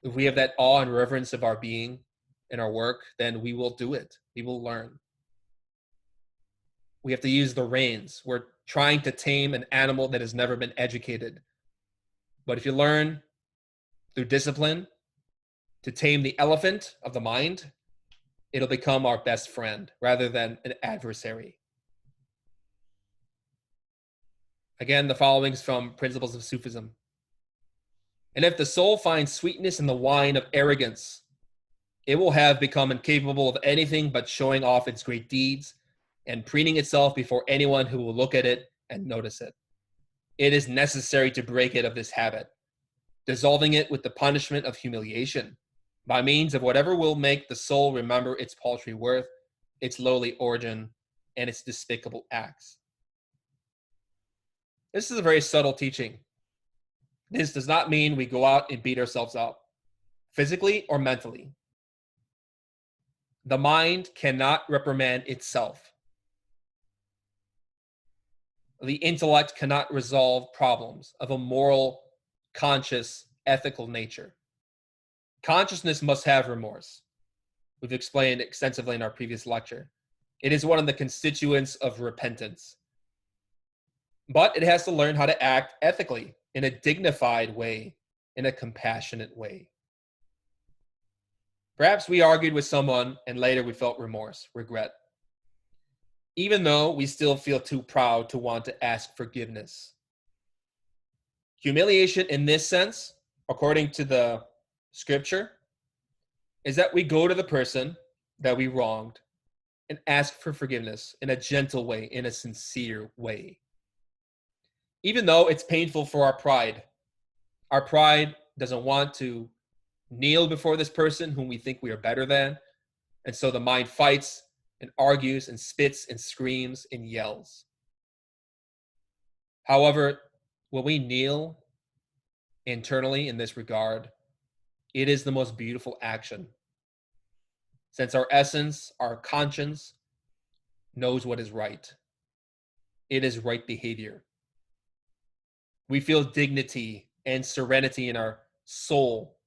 if we have that awe and reverence of our being in our work, then we will do it. We will learn. We have to use the reins. We're trying to tame an animal that has never been educated. But if you learn through discipline to tame the elephant of the mind, it'll become our best friend rather than an adversary. Again, the following is from Principles of Sufism. And if the soul finds sweetness in the wine of arrogance, it will have become incapable of anything but showing off its great deeds and preening itself before anyone who will look at it and notice it. It is necessary to break it of this habit, dissolving it with the punishment of humiliation, by means of whatever will make the soul remember its paltry worth, its lowly origin, and its despicable acts. This is a very subtle teaching. This does not mean we go out and beat ourselves up, physically or mentally. The mind cannot reprimand itself. The intellect cannot resolve problems of a moral, conscious, ethical nature. Consciousness must have remorse. We've explained extensively in our previous lecture. It is one of the constituents of repentance. But it has to learn how to act ethically, in a dignified way, in a compassionate way. Perhaps we argued with someone and later we felt remorse, regret, even though we still feel too proud to want to ask forgiveness. Humiliation in this sense, according to the scripture, is that we go to the person that we wronged and ask for forgiveness in a gentle way, in a sincere way. Even though it's painful for our pride doesn't want to kneel before this person whom we think we are better than. And so the mind fights and argues and spits and screams and yells. However, when we kneel internally in this regard, it is the most beautiful action. Since our essence, our conscience, knows what is right. It is right behavior. We feel dignity and serenity in our soul,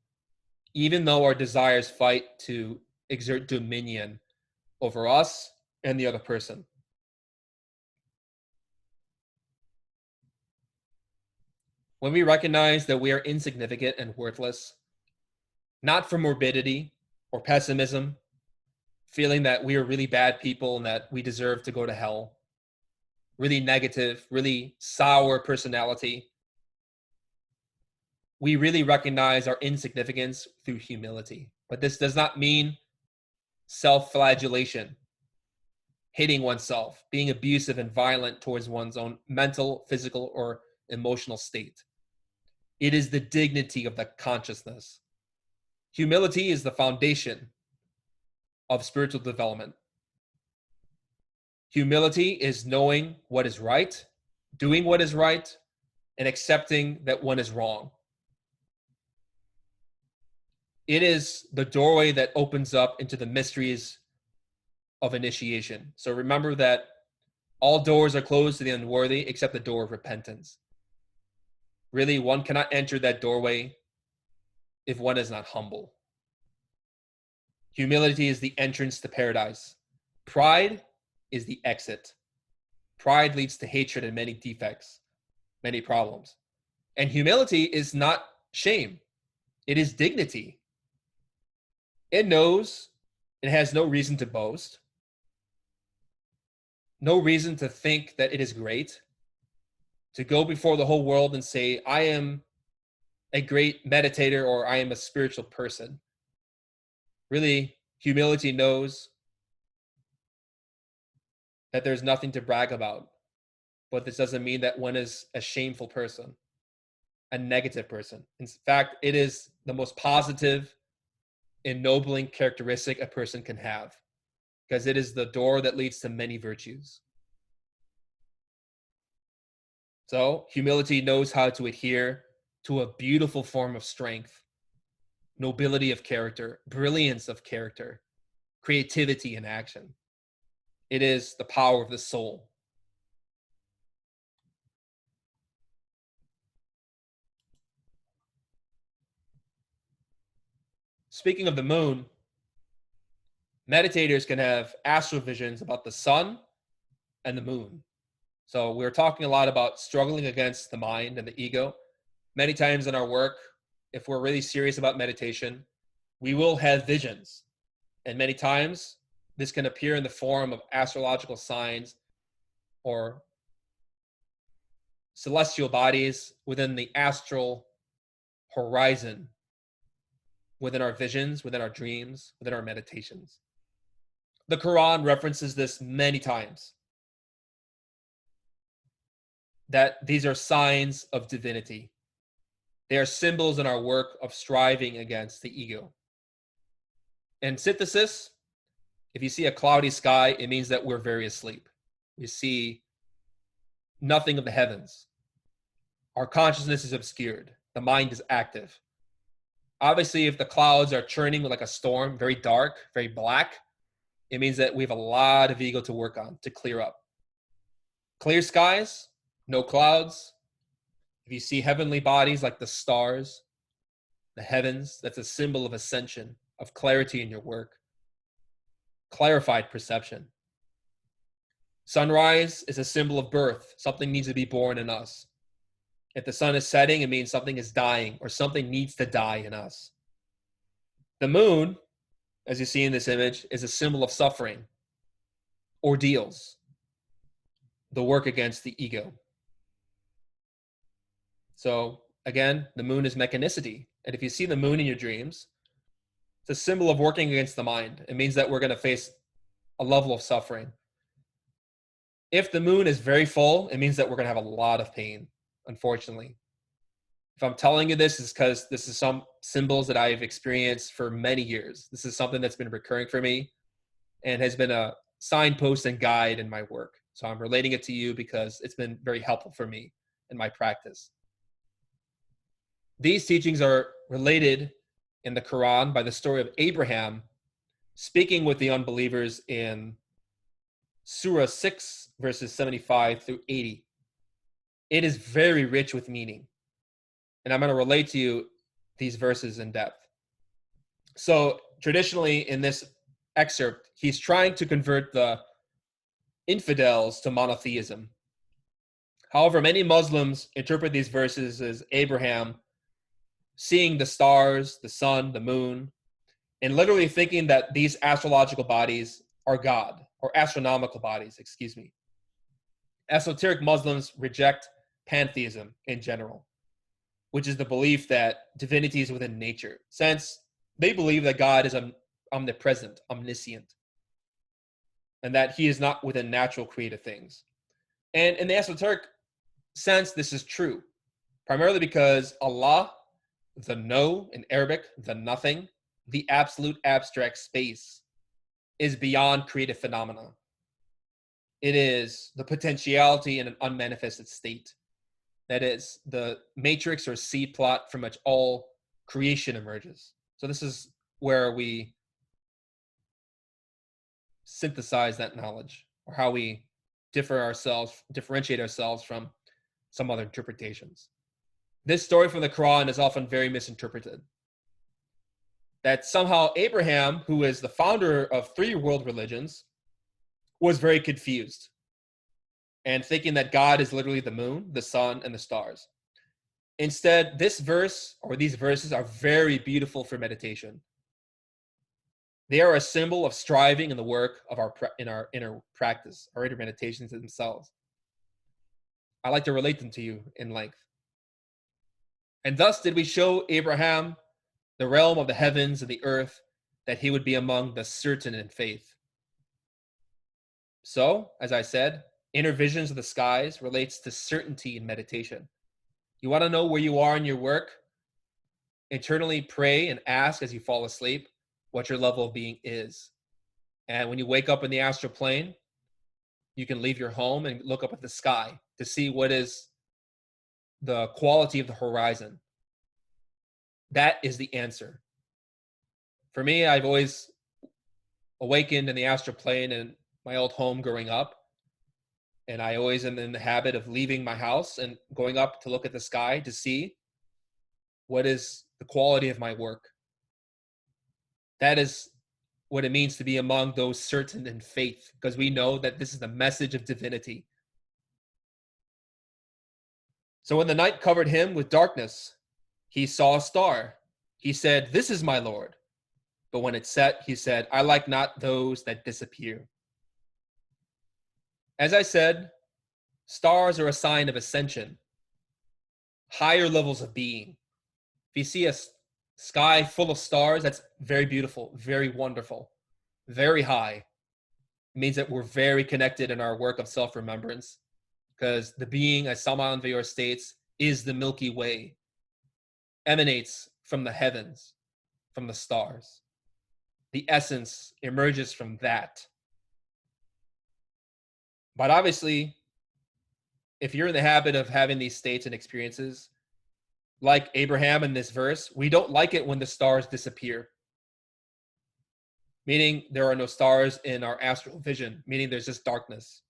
even though our desires fight to exert dominion over us and the other person. When we recognize that we are insignificant and worthless, not from morbidity or pessimism, feeling that we are really bad people and that we deserve to go to hell, really negative, really sour personality, we really recognize our insignificance through humility. But this does not mean self-flagellation, hating oneself, being abusive and violent towards one's own mental, physical, or emotional state. It is the dignity of the consciousness. Humility is the foundation of spiritual development. Humility is knowing what is right, doing what is right, and accepting that one is wrong. It is the doorway that opens up into the mysteries of initiation. So remember that all doors are closed to the unworthy except the door of repentance. Really, one cannot enter that doorway if one is not humble. Humility is the entrance to paradise. Pride is the exit. Pride leads to hatred and many defects, many problems. And humility is not shame. It is dignity. It knows it has no reason to boast, no reason to think that it is great, to go before the whole world and say, I am a great meditator or I am a spiritual person. Really, humility knows that there's nothing to brag about, but this doesn't mean that one is a shameful person, a negative person. In fact, it is the most positive, ennobling characteristic a person can have, because it is the door that leads to many virtues. So humility knows how to adhere to a beautiful form of strength, nobility of character, brilliance of character, creativity in action. It is the power of the soul. Speaking of the moon, meditators can have astral visions about the sun and the moon. So we're talking a lot about struggling against the mind and the ego. Many times in our work, if we're really serious about meditation, we will have visions. And many times this can appear in the form of astrological signs or celestial bodies within the astral horizon, within our visions, within our dreams, within our meditations. The Qur'an references this many times, that these are signs of divinity. They are symbols in our work of striving against the ego. In synthesis, if you see a cloudy sky, it means that we're very asleep. We see nothing of the heavens. Our consciousness is obscured. The mind is active. Obviously, if the clouds are churning like a storm, very dark, very black, it means that we have a lot of ego to work on, to clear up. Clear skies, no clouds. If you see heavenly bodies like the stars, the heavens, that's a symbol of ascension, of clarity in your work, clarified perception. Sunrise is a symbol of birth. Something needs to be born in us. If the sun is setting, it means something is dying or something needs to die in us. The moon, as you see in this image, is a symbol of suffering, ordeals, the work against the ego. So again, the moon is mechanicity. And if you see the moon in your dreams, it's a symbol of working against the mind. It means that we're going to face a level of suffering. If the moon is very full, it means that we're going to have a lot of pain. unfortunately. If I'm telling you this, is because this is some symbols that I've experienced for many years. This is something that's been recurring for me and has been a signpost and guide in my work. So I'm relating it to you because it's been very helpful for me in my practice. These teachings are related in the Quran by the story of Abraham speaking with the unbelievers in Surah 6, verses 75 through 80. It is very rich with meaning. And I'm going to relate to you these verses in depth. So traditionally in this excerpt, he's trying to convert the infidels to monotheism. However, many Muslims interpret these verses as Abraham seeing the stars, the sun, the moon, and literally thinking that these astrological bodies are God, or astronomical bodies, excuse me. Esoteric Muslims reject pantheism in general, which is the belief that divinity is within nature, since they believe that God is omnipresent, omniscient, and that he is not within natural created things. And in the esoteric sense, this is true, primarily because Allah, the no in Arabic, the nothing, the absolute abstract space, is beyond creative phenomena. It is the potentiality in an unmanifested state. That is the matrix or seed plot from which all creation emerges. So this is where we synthesize that knowledge, or how we differentiate ourselves from some other interpretations. This story from the Quran is often very misinterpreted. That somehow Abraham, who is the founder of 3 world religions, was very confused and thinking that God is literally the moon, the sun, and the stars. Instead, this verse or these verses are very beautiful for meditation. They are a symbol of striving in the work of our inner practice, our inner meditations themselves. I like to relate them to you in length. And thus did we show Abraham the realm of the heavens and the earth, that he would be among the certain in faith. So, as I said, inner visions of the skies relates to certainty in meditation. You want to know where you are in your work? Internally pray and ask as you fall asleep what your level of being is. And when you wake up in the astral plane, you can leave your home and look up at the sky to see what is the quality of the horizon. That is the answer. For me, I've always awakened in the astral plane in my old home growing up. And I always am in the habit of leaving my house and going up to look at the sky to see what is the quality of my work. That is what it means to be among those certain in faith, because we know that this is the message of divinity. So when the night covered him with darkness, he saw a star. He said, "This is my Lord." But when it set, he said, "I like not those that disappear." As I said, stars are a sign of ascension, higher levels of being. If you see a sky full of stars, that's very beautiful, very wonderful, very high. It means that we're very connected in our work of self-remembrance, because the being, as Salman Vayor states, is the Milky Way, emanates from the heavens, from the stars. The essence emerges from that. But obviously, if you're in the habit of having these states and experiences, like Abraham in this verse, we don't like it when the stars disappear. Meaning there are no stars in our astral vision, meaning there's just darkness.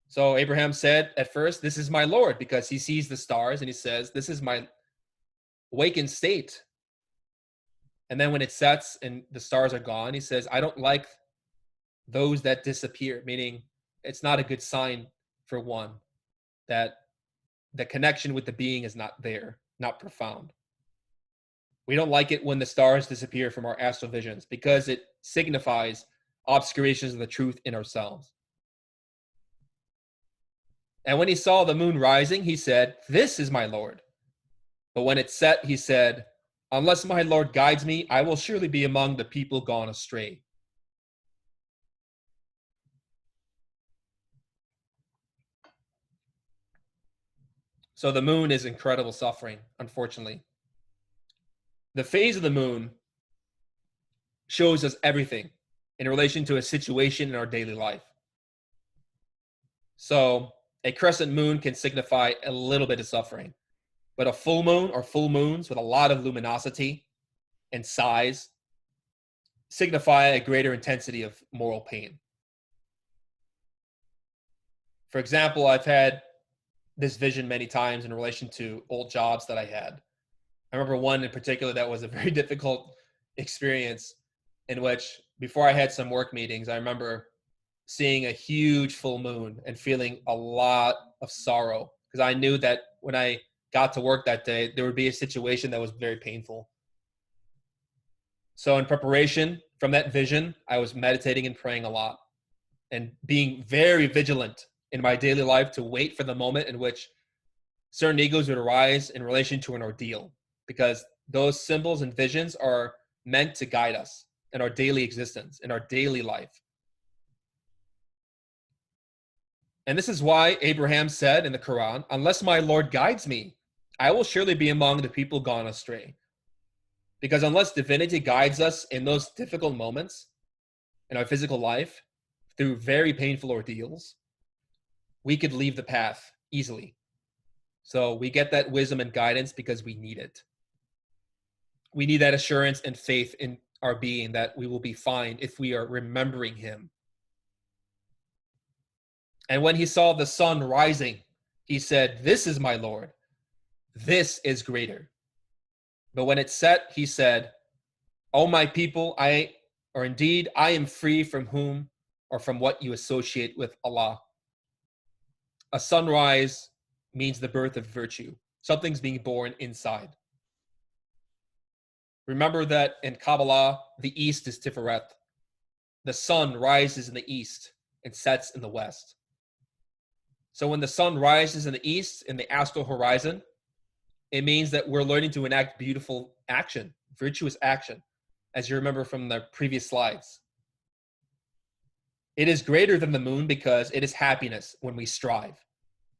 So Abraham said at first, "This is my Lord," because he sees the stars and he says, "This is my awakened state." And then when it sets and the stars are gone, he says, "I don't like those that disappear," meaning it's not a good sign for one, that the connection with the being is not there, not profound. We don't like it when the stars disappear from our astral visions because it signifies obscurations of the truth in ourselves. And when he saw the moon rising, he said, "This is my Lord." But when it set, he said, "Unless my Lord guides me, I will surely be among the people gone astray." So the moon is incredible suffering, unfortunately. The phase of the moon shows us everything in relation to a situation in our daily life. So a crescent moon can signify a little bit of suffering, but a full moon or full moons with a lot of luminosity and size signify a greater intensity of moral pain. For example, I've had this vision many times in relation to old jobs that I had. I remember one in particular that was a very difficult experience, in which before I had some work meetings, I remember seeing a huge full moon and feeling a lot of sorrow, because I knew that when I got to work that day, there would be a situation that was very painful. So in preparation from that vision, I was meditating and praying a lot and being very vigilant in my daily life to wait for the moment in which certain egos would arise in relation to an ordeal, because those symbols and visions are meant to guide us in our daily existence, in our daily life. And this is why Abraham said in the Qur'an, unless my Lord guides me, I will surely be among the people gone astray. Because unless divinity guides us in those difficult moments in our physical life through very painful ordeals, we could leave the path easily. So we get that wisdom and guidance because we need it. We need that assurance and faith in our being that we will be fine if we are remembering him. And when he saw the sun rising, he said, this is my Lord. This is greater. But when it set, he said, O my people, indeed, I am free from whom or from what you associate with Allah. A sunrise means the birth of virtue. Something's being born inside. Remember that in Kabbalah, the east is Tiferet. The sun rises in the east and sets in the west. So when the sun rises in the east, in the astral horizon, it means that we're learning to enact beautiful action, virtuous action, as you remember from the previous slides. It is greater than the moon because it is happiness when we strive.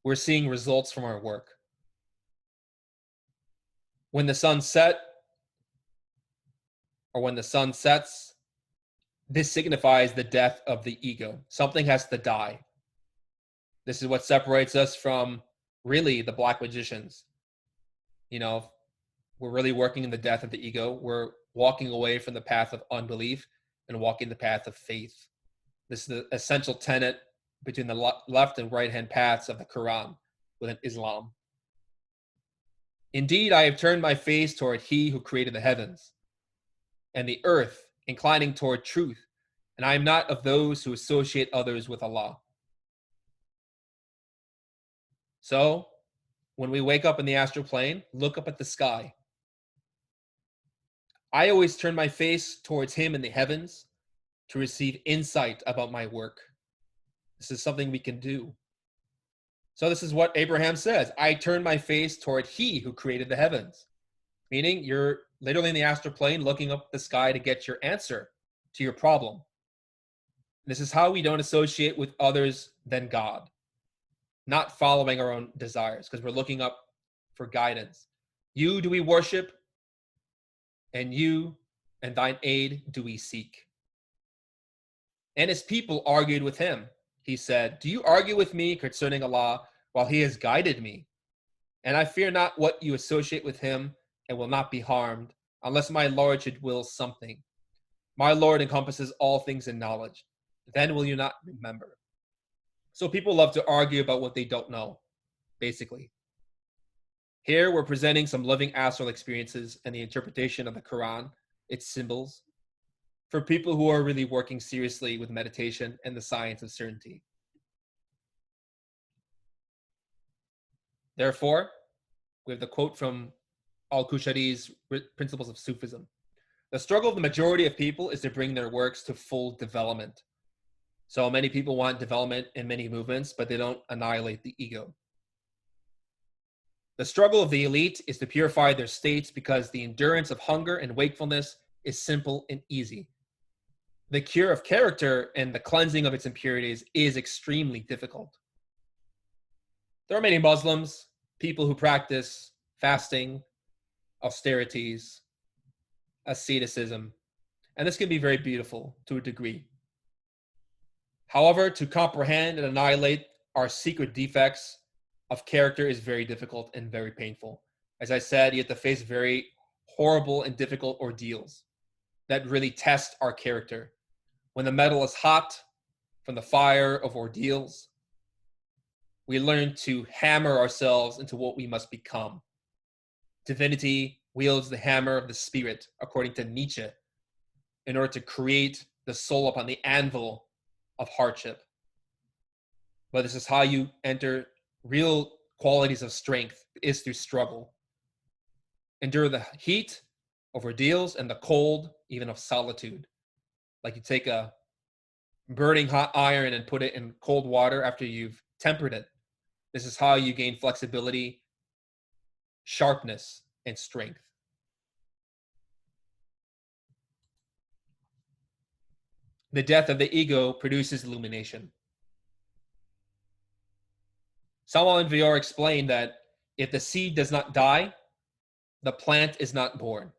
We're seeing results from our work. When the sun sets, this signifies the death of the ego. Something has to die. This is what separates us from really the black magicians. You know, we're really working in the death of the ego. We're walking away from the path of unbelief and walking the path of faith. This is the essential tenet between the left and right-hand paths of the Qur'an within Islam. Indeed, I have turned my face toward he who created the heavens and the earth, inclining toward truth, and I am not of those who associate others with Allah. So, when we wake up in the astral plane, look up at the sky. I always turn my face towards him in the heavens to receive insight about my work. This is something we can do. So this is what Abraham says. I turn my face toward he who created the heavens. Meaning you're literally in the astral plane looking up the sky to get your answer to your problem. This is how we don't associate with others than God. Not following our own desires, because we're looking up for guidance. You do we worship, and you and thine aid do we seek. And his people argued with him. He said, do you argue with me concerning Allah while he has guided me? And I fear not what you associate with him and will not be harmed unless my Lord should will something. My Lord encompasses all things in knowledge. Then will you not remember? So people love to argue about what they don't know, basically. Here we're presenting some living astral experiences and the interpretation of the Quran, its symbols, for people who are really working seriously with meditation and the science of certainty. Therefore, we have the quote from Al-Qushayri's Principles of Sufism. The struggle of the majority of people is to bring their works to full development. So many people want development in many movements, but they don't annihilate the ego. The struggle of the elite is to purify their states because the endurance of hunger and wakefulness is simple and easy. The cure of character and the cleansing of its impurities is extremely difficult. There are many Muslims people who practice fasting, austerities, asceticism, and this can be very beautiful to a degree. However, to comprehend and annihilate our secret defects of character is very difficult and very painful. As I said, you have to face very horrible and difficult ordeals that really test our character. When the metal is hot from the fire of ordeals, we learn to hammer ourselves into what we must become. Divinity wields the hammer of the spirit, according to Nietzsche, in order to create the soul upon the anvil of hardship. But this is how you enter real qualities of strength, is through struggle. Endure the heat of ordeals and the cold, even of solitude. Like you take a burning hot iron and put it in cold water after you've tempered it. This is how you gain flexibility, sharpness, and strength. The death of the ego produces illumination. Samuel and Vior explained that if the seed does not die, the plant is not born.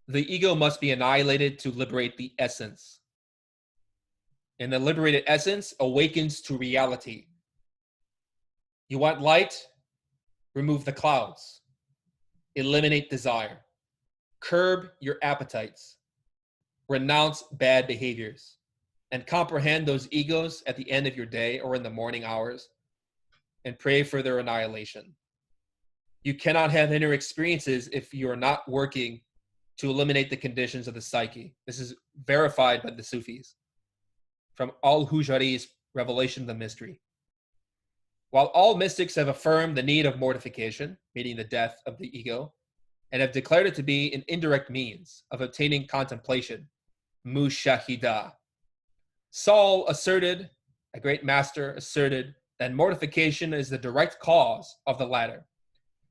The ego must be annihilated to liberate the essence. And the liberated essence awakens to reality. You want light? Remove the clouds. Eliminate desire. Curb your appetites. Renounce bad behaviors. And comprehend those egos at the end of your day or in the morning hours. And pray for their annihilation. You cannot have inner experiences if you are not working to eliminate the conditions of the psyche. This is verified by the Sufis from Al-Hujari's Revelation of the Mystery. While all mystics have affirmed the need of mortification, meaning the death of the ego, and have declared it to be an indirect means of obtaining contemplation, mushahida, Saul asserted, a great master asserted, that mortification is the direct cause of the latter.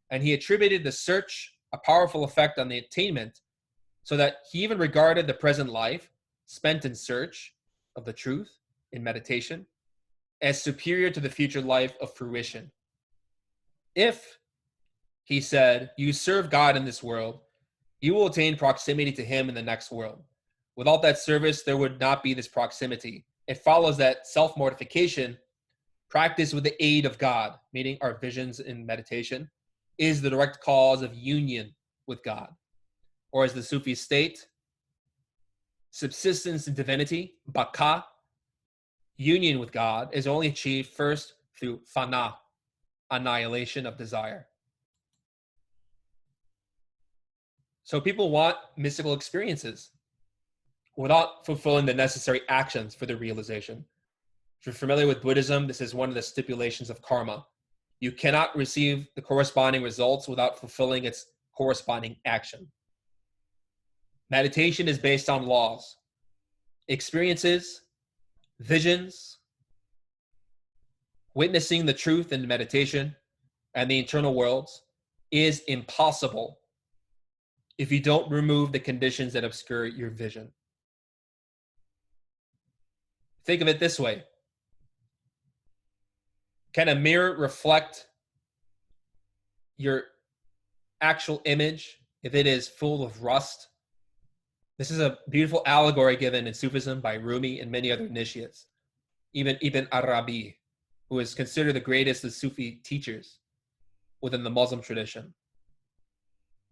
And he attributed the search a powerful effect on the attainment, so that he even regarded the present life spent in search of the truth, in meditation, as superior to the future life of fruition. If, he said, you serve God in this world, you will attain proximity to him in the next world. Without that service, there would not be this proximity. It follows that self-mortification, practiced with the aid of God, meaning our visions in meditation, is the direct cause of union with God. Or as the Sufis state, subsistence in divinity, baka, union with God, is only achieved first through fana, annihilation of desire. So people want mystical experiences without fulfilling the necessary actions for the realization. If you're familiar with Buddhism, this is one of the stipulations of karma. You cannot receive the corresponding results without fulfilling its corresponding action. Meditation is based on laws. Experiences, visions, witnessing the truth in meditation and the internal worlds is impossible if you don't remove the conditions that obscure your vision. Think of it this way. Can a mirror reflect your actual image if it is full of rust? This is a beautiful allegory given in Sufism by Rumi and many other initiates. Even Ibn Arabi, who is considered the greatest of Sufi teachers within the Muslim tradition.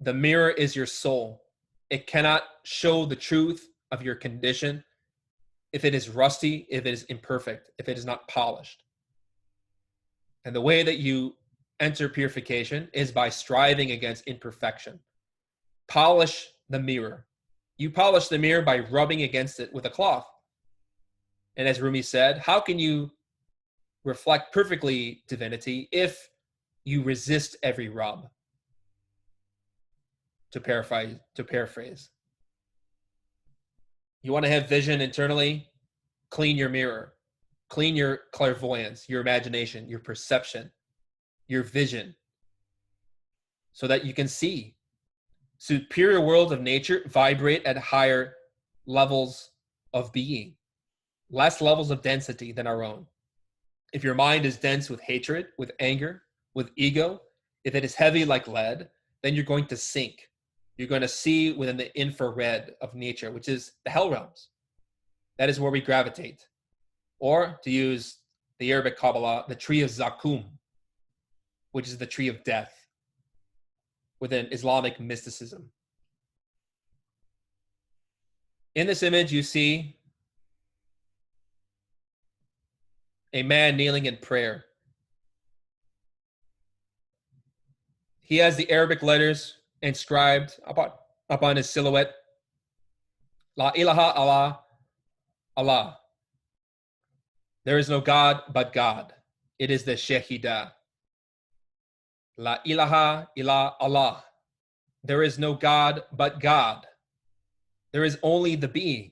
The mirror is your soul. It cannot show the truth of your condition if it is rusty, if it is imperfect, if it is not polished. And the way that you enter purification is by striving against imperfection. Polish the mirror. You polish the mirror by rubbing against it with a cloth. And as Rumi said, how can you reflect perfectly divinity if you resist every rub? To paraphrase. You want to have vision internally? Clean your mirror. Clean your clairvoyance, your imagination, your perception, your vision, so that you can see. Superior worlds of nature vibrate at higher levels of being, less levels of density than our own. If your mind is dense with hatred, with anger, with ego, if it is heavy like lead, then you're going to sink. You're going to see within the infrared of nature, which is the hell realms. That is where we gravitate. Or, to use the Arabic Kabbalah, the tree of Zakum, which is the tree of death within Islamic mysticism. In this image, you see a man kneeling in prayer. He has the Arabic letters inscribed upon his silhouette. La ilaha Allah, Allah. There is no God but God. It is the Shahidah. La ilaha illa Allah. There is no God but God. There is only the being.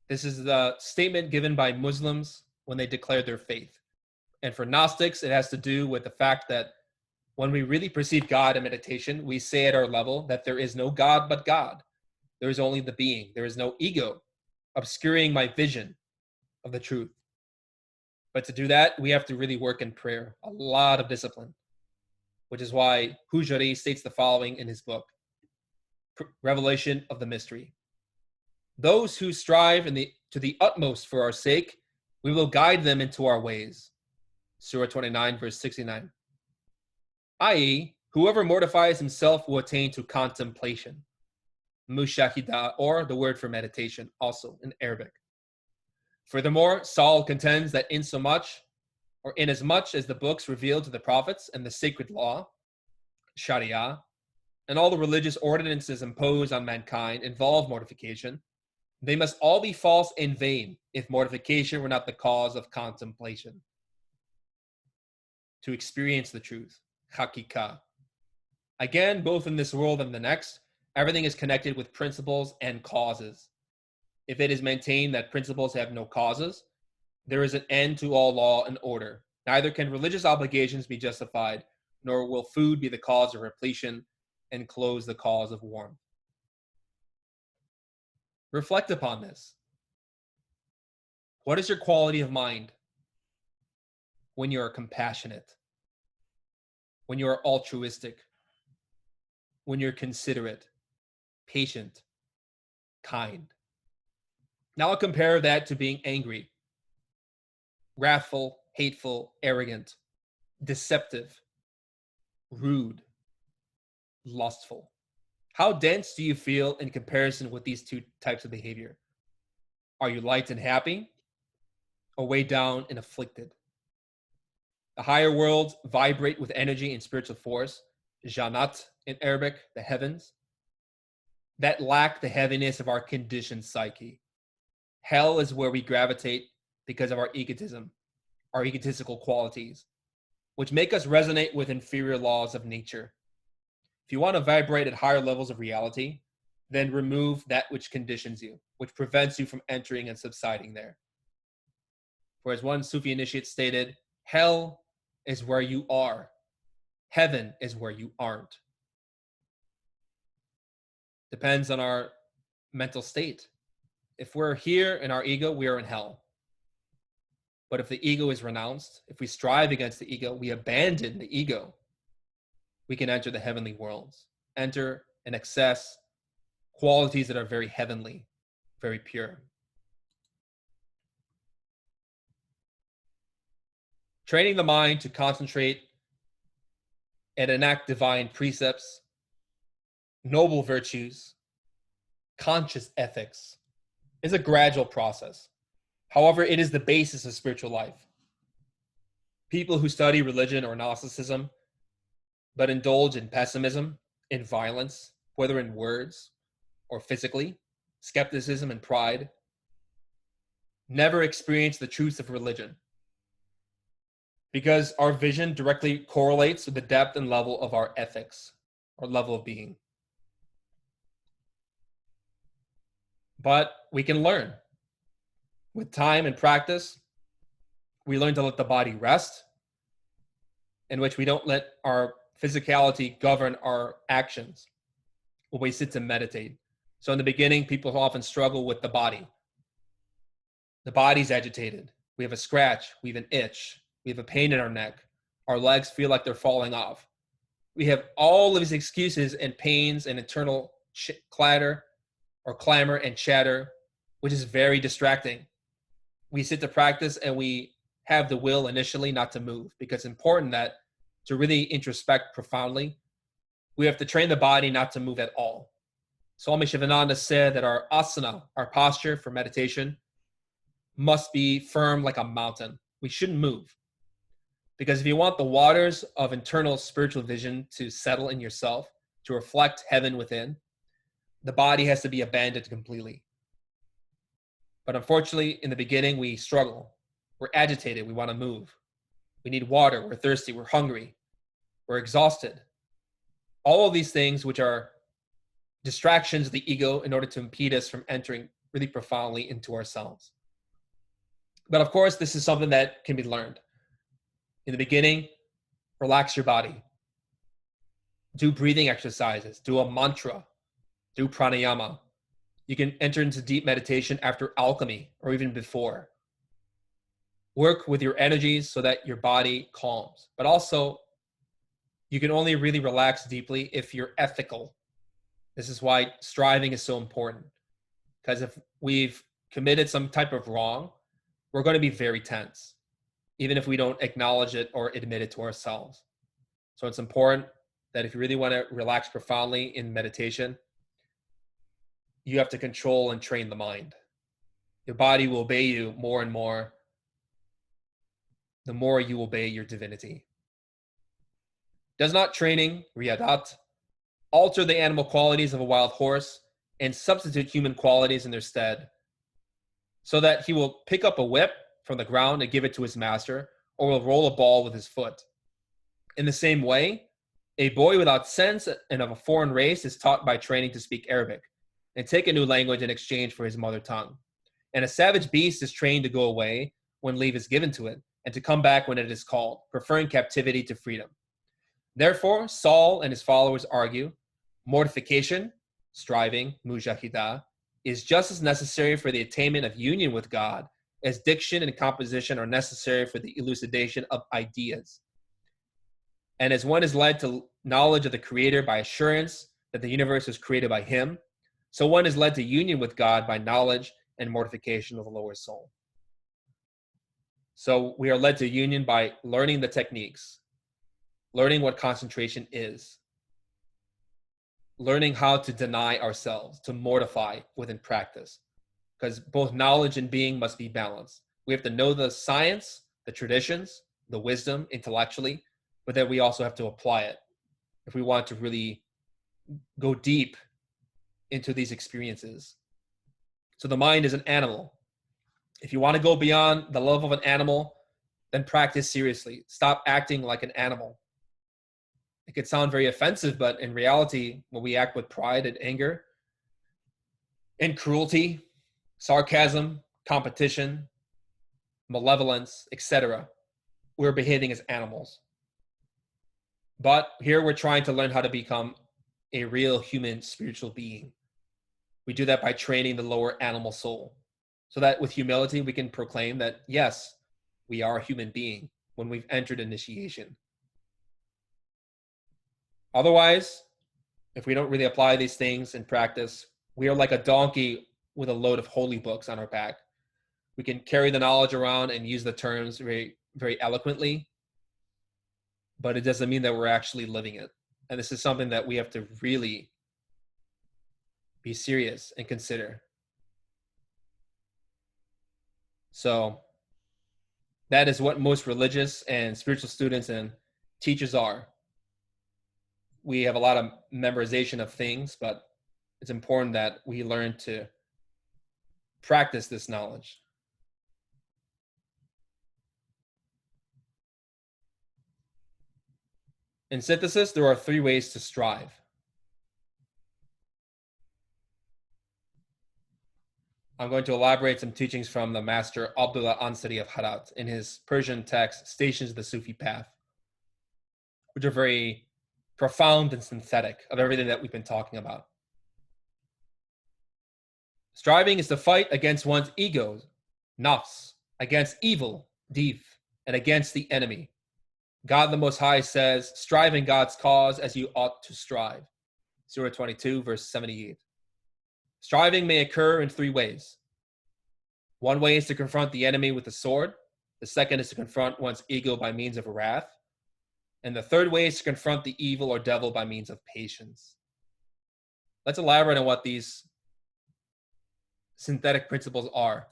This is the statement given by Muslims when they declare their faith. And for Gnostics, it has to do with the fact that when we really perceive God in meditation, we say at our level that there is no God but God. There is only the being. There is no ego obscuring my vision of the truth. But to do that, we have to really work in prayer, a lot of discipline, which is why Hujari states the following in his book, Revelation of the Mystery. Those who strive to the utmost for our sake, we will guide them into our ways. Surah 29, verse 69. I.e., whoever mortifies himself will attain to contemplation. Mushahida, or the word for meditation, also in Arabic. Furthermore, Saul contends that inasmuch as the books revealed to the prophets and the sacred law, Sharia, and all the religious ordinances imposed on mankind involve mortification, they must all be false and vain if mortification were not the cause of contemplation. To experience the truth, hakika. Again, both in this world and the next, everything is connected with principles and causes. If it is maintained that principles have no causes, there is an end to all law and order. Neither can religious obligations be justified, nor will food be the cause of repletion and clothes the cause of warmth. Reflect upon this. What is your quality of mind when you are compassionate, when you are altruistic, when you're considerate, patient, kind? Now I'll compare that to being angry, wrathful, hateful, arrogant, deceptive, rude, lustful. How dense do you feel in comparison with these two types of behavior? Are you light and happy, or weighed down and afflicted? The higher worlds vibrate with energy and spiritual force, Jannat in Arabic, the heavens, that lack the heaviness of our conditioned psyche. Hell is where we gravitate because of our egotism, our egotistical qualities, which make us resonate with inferior laws of nature. If you want to vibrate at higher levels of reality, then remove that which conditions you, which prevents you from entering and subsiding there. For as one Sufi initiate stated, hell is where you are. Heaven is where you aren't. Depends on our mental state. If we're here in our ego, we are in hell. But if the ego is renounced, if we strive against the ego, we abandon the ego, we can enter the heavenly worlds, enter and access qualities that are very heavenly, very pure. Training the mind to concentrate and enact divine precepts, noble virtues, conscious ethics is a gradual process. However, it is the basis of spiritual life. People who study religion or Gnosticism but indulge in pessimism, in violence, whether in words or physically, skepticism and pride, never experience the truths of religion, because our vision directly correlates with the depth and level of our ethics, or level of being. But we can learn. With time and practice, we learn to let the body rest, in which we don't let our physicality govern our actions when we sit to meditate. So in the beginning, people often struggle with the body. The body's agitated. We have a scratch. We have an itch. We have a pain in our neck. Our legs feel like they're falling off. We have all of these excuses and pains and internal clatter or clamor and chatter, which is very distracting. We sit to practice and we have the will initially not to move, because it's important that to really introspect profoundly, we have to train the body not to move at all. Swami Shivananda said that our asana, our posture for meditation, must be firm like a mountain. We shouldn't move. Because if you want the waters of internal spiritual vision to settle in yourself, to reflect heaven within, the body has to be abandoned completely. But unfortunately, in the beginning, we struggle. We're agitated. We want to move. We need water. We're thirsty. We're hungry. We're exhausted. All of these things, which are distractions of the ego in order to impede us from entering really profoundly into ourselves. But of course, this is something that can be learned. In the beginning, relax your body. Do breathing exercises. Do a mantra. Do pranayama. You can enter into deep meditation after alchemy or even before. Work with your energies so that your body calms. But also, you can only really relax deeply if you're ethical. This is why striving is so important. Because if we've committed some type of wrong, we're going to be very tense, even if we don't acknowledge it or admit it to ourselves. So it's important that if you really want to relax profoundly in meditation, you have to control and train the mind. Your body will obey you more and more, the more you obey your divinity. Does not training, riyadat, alter the animal qualities of a wild horse and substitute human qualities in their stead, so that he will pick up a whip from the ground and give it to his master, or will roll a ball with his foot? In the same way, a boy without sense and of a foreign race is taught by training to speak Arabic and take a new language in exchange for his mother tongue. And a savage beast is trained to go away when leave is given to it, and to come back when it is called, preferring captivity to freedom. Therefore, Saul and his followers argue, mortification, striving, mujahidah, is just as necessary for the attainment of union with God as diction and composition are necessary for the elucidation of ideas. And as one is led to knowledge of the Creator by assurance that the universe was created by Him, so one is led to union with God by knowledge and mortification of the lower soul. So we are led to union by learning the techniques, learning what concentration is, learning how to deny ourselves, to mortify within practice. Because both knowledge and being must be balanced. We have to know the science, the traditions, the wisdom intellectually, but then we also have to apply it if we want to really go deep into these experiences. So the mind is an animal. If you want to go beyond the love of an animal, then practice seriously. Stop acting like an animal. It could sound very offensive, but in reality, when we act with pride and anger and cruelty, sarcasm, competition, malevolence, etc., we're behaving as animals. But here we're trying to learn how to become a real human spiritual being. We do that by training the lower animal soul, so that with humility we can proclaim that, yes, we are a human being when we've entered initiation. Otherwise, if we don't really apply these things in practice, we are like a donkey with a load of holy books on our back. We can carry the knowledge around and use the terms very, very eloquently, but it doesn't mean that we're actually living it. And this is something that we have to really be serious and consider. So that is what most religious and spiritual students and teachers are. We have a lot of memorization of things, but it's important that we learn to practice this knowledge. In synthesis, there are 3 ways to strive. I'm going to elaborate some teachings from the master Abdullah Ansari of Herat in his Persian text, Stations of the Sufi Path, which are very profound and synthetic of everything that we've been talking about. Striving is to fight against one's ego, nafs, against evil, dev, and against the enemy. God the Most High says, strive in God's cause as you ought to strive. Surah 22, verse 78. Striving may occur in three ways. One way is to confront the enemy with the sword. The second is to confront one's ego by means of wrath. And the third way is to confront the evil or devil by means of patience. Let's elaborate on what these synthetic principles are.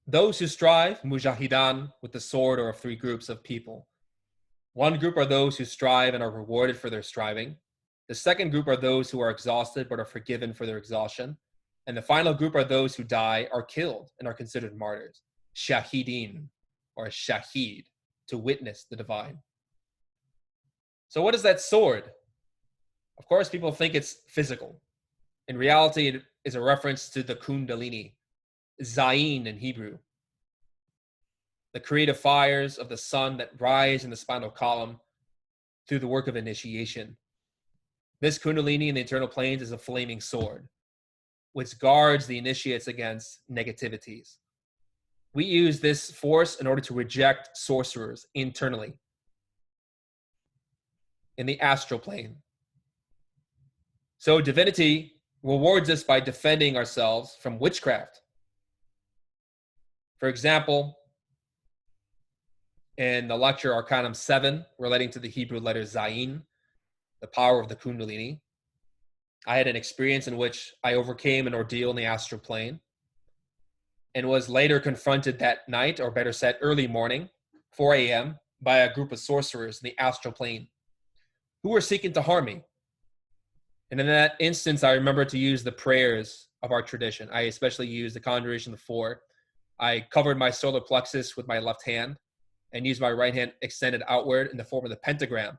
Those who strive, mujahidan, with the sword, are of three groups of people. One group are those who strive and are rewarded for their striving. The second group are those who are exhausted but are forgiven for their exhaustion. And the final group are those who die, are killed, and are considered martyrs. Shahidin, or shahid, to witness the divine. So what is that sword? Of course, people think it's physical. In reality, it is a reference to the kundalini, zayin in Hebrew, the creative fires of the sun that rise in the spinal column through the work of initiation. This kundalini in the eternal planes is a flaming sword, which guards the initiates against negativities. We use this force in order to reject sorcerers internally in the astral plane. So divinity rewards us by defending ourselves from witchcraft. For example, in the lecture Arcanum 7, relating to the Hebrew letter Zayin, the power of the Kundalini, I had an experience in which I overcame an ordeal in the astral plane and was later confronted that night, or better said, early morning, 4 a.m., by a group of sorcerers in the astral plane who were seeking to harm me. And in that instance, I remember to use the prayers of our tradition. I especially used the Conjuration of the Four. I covered my solar plexus with my left hand and used my right hand extended outward in the form of the pentagram,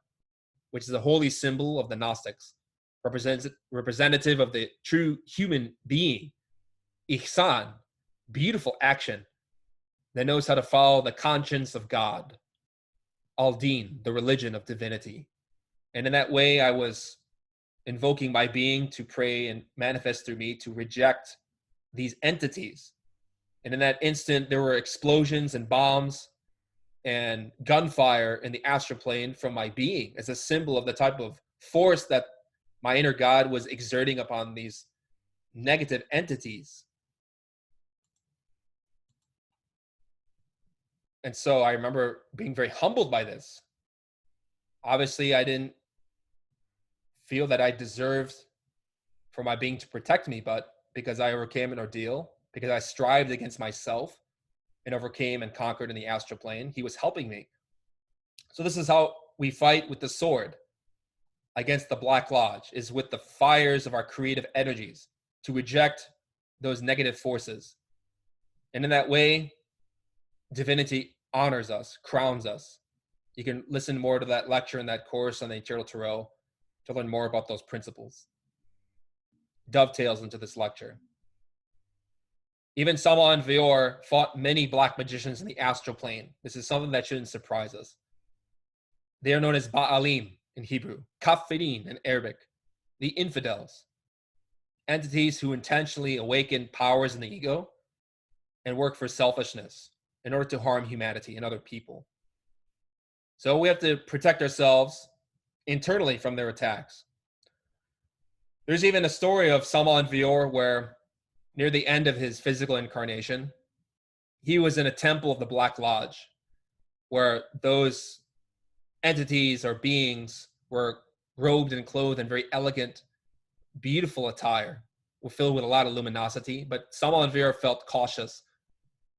which is a holy symbol of the Gnostics, representative of the true human being, ihsan, beautiful action that knows how to follow the conscience of God, al-din, the religion of divinity. And in that way, I was invoking my being to pray and manifest through me to reject these entities. And in that instant, there were explosions and bombs and gunfire in the astral plane from my being as a symbol of the type of force that my inner God was exerting upon these negative entities. And so I remember being very humbled by this. Obviously, I didn't feel that I deserved for my being to protect me, but because I overcame an ordeal, because I strived against myself and overcame and conquered in the astral plane, he was helping me. So this is how we fight with the sword against the Black Lodge, is with the fires of our creative energies to reject those negative forces. And in that way, divinity honors us, crowns us. You can listen more to that lecture and that course on the Eternal Tarot to learn more about those principles. Dovetails into this lecture. Even Sama and Vior fought many black magicians in the astral plane. This is something that shouldn't surprise us. They are known as Ba'alim in Hebrew, Kafirin in Arabic, the infidels, entities who intentionally awaken powers in the ego and work for selfishness in order to harm humanity and other people. So we have to protect ourselves internally from their attacks. There's even a story of Salman Vior where near the end of his physical incarnation, he was in a temple of the Black Lodge where those entities or beings were robed and clothed in very elegant, beautiful attire, filled with a lot of luminosity. But Salman Vior felt cautious.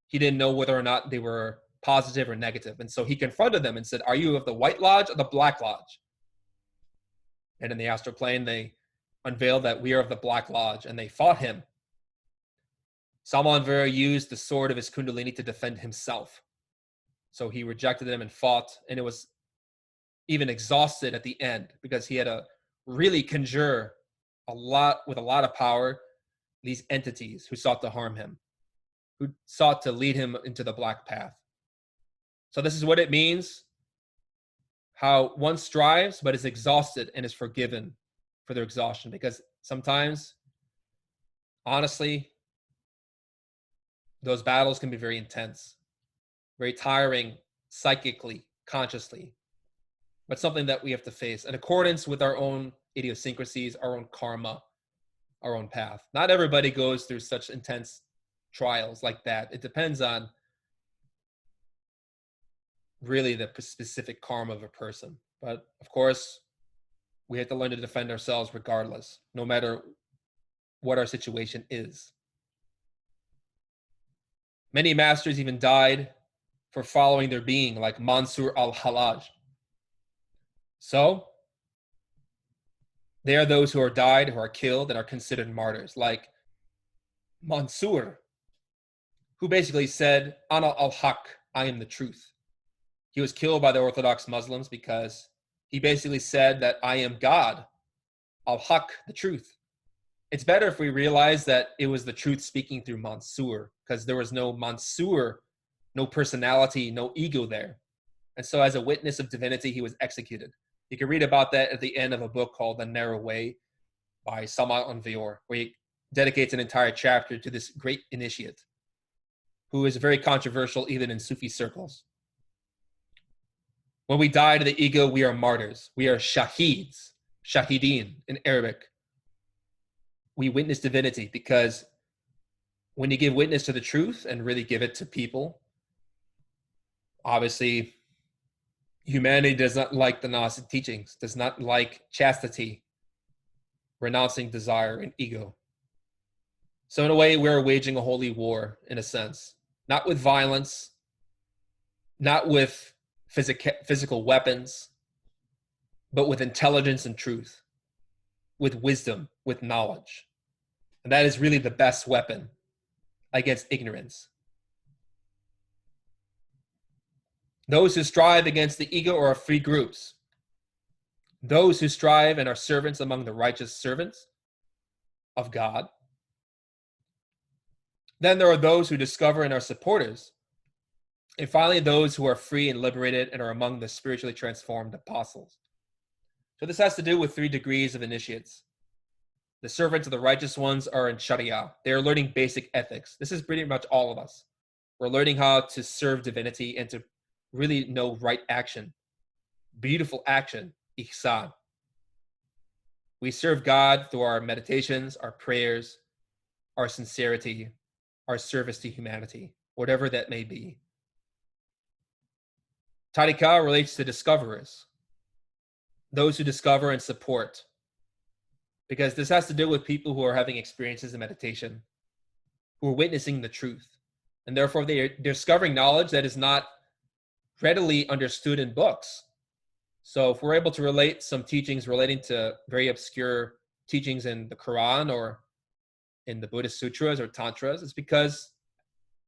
He didn't know whether or not they were positive or negative. And so he confronted them and said, "Are you of the White Lodge or the Black Lodge?" And in the astral plane, they unveiled that we are of the Black Lodge, and they fought him. Salman Vior used the sword of his Kundalini to defend himself. So he rejected them and fought, and it was even exhausted at the end because he had to really conjure with a lot of power these entities who sought to harm him, who sought to lead him into the black path. So this is what it means, how one strives but is exhausted and is forgiven for their exhaustion, because sometimes, honestly, those battles can be very intense. very tiring psychically, consciously, but something that we have to face in accordance with our own idiosyncrasies, our own karma, our own path. Not everybody goes through such intense trials like that. It depends on really the specific karma of a person. But of course, we have to learn to defend ourselves regardless, no matter what our situation is. Many masters even died for following their being, like Mansur al-Hallaj. So, they are those who are died, who are killed, and are considered martyrs, like Mansur, who basically said, Ana al-Haq, I am the truth. He was killed by the Orthodox Muslims because he basically said that I am God, al-Haq, the truth. It's better if we realize that it was the truth speaking through Mansur, because there was no Mansur, no personality, no ego there. And so as a witness of divinity, he was executed. You can read about that at the end of a book called The Narrow Way by Sama Unvior, where he dedicates an entire chapter to this great initiate, who is very controversial even in Sufi circles. When we die to the ego, we are martyrs. We are shaheeds, shahideen in Arabic. We witness divinity because when you give witness to the truth and really give it to people, obviously, humanity does not like the Gnostic teachings, does not like chastity, renouncing desire and ego. So in a way, we're waging a holy war, in a sense. Not with violence, not with physical weapons, but with intelligence and truth, with wisdom, with knowledge. And that is really the best weapon against ignorance. Those who strive against the ego are free groups. Those who strive and are servants among the righteous servants of God. Then there are those who discover and are supporters. And finally, those who are free and liberated and are among the spiritually transformed apostles. So this has to do with 3 degrees of initiates. The servants of the righteous ones are in Sharia. They are learning basic ethics. This is pretty much all of us. We're learning how to serve divinity and to really know right action. Beautiful action, ihsan. We serve God through our meditations, our prayers, our sincerity, our service to humanity, whatever that may be. Tariqah relates to discoverers, those who discover and support, because this has to do with people who are having experiences in meditation, who are witnessing the truth, and therefore they are discovering knowledge that is not readily understood in books. So if we're able to relate some teachings relating to very obscure teachings in the Qur'an or in the Buddhist sutras or tantras, it's because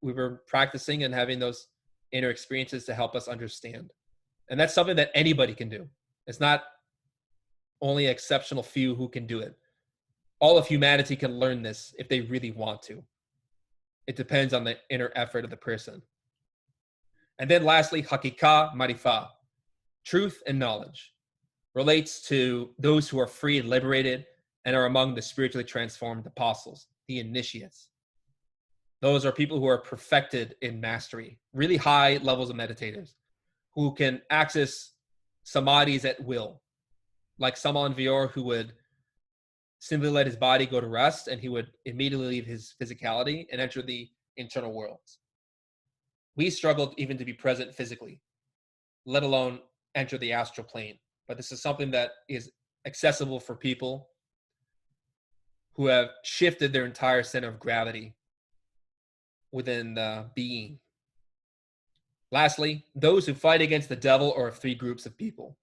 we were practicing and having those inner experiences to help us understand. And that's something that anybody can do. It's not only an exceptional few who can do it. All of humanity can learn this if they really want to. It depends on the inner effort of the person. And then lastly, hakika marifa, truth and knowledge, relates to those who are free and liberated and are among the spiritually transformed apostles, the initiates. Those are people who are perfected in mastery, really high levels of meditators, who can access samadhis at will, like Samal Vior, who would simply let his body go to rest and he would immediately leave his physicality and enter the internal worlds. We struggle even to be present physically, let alone enter the astral plane. But this is something that is accessible for people who have shifted their entire center of gravity within the being. Lastly, those who fight against the devil are of 3 groups of people.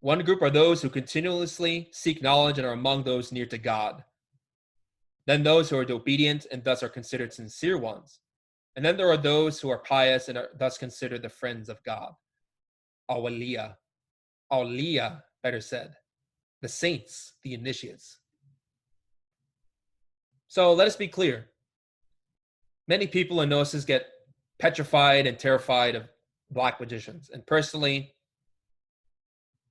One group are those who continuously seek knowledge and are among those near to God. Then those who are obedient and thus are considered sincere ones. And then there are those who are pious and are thus considered the friends of God. Awliya. Awliya, better said. The saints, the initiates. So let us be clear. Many people in Gnosis get petrified and terrified of black magicians. And personally,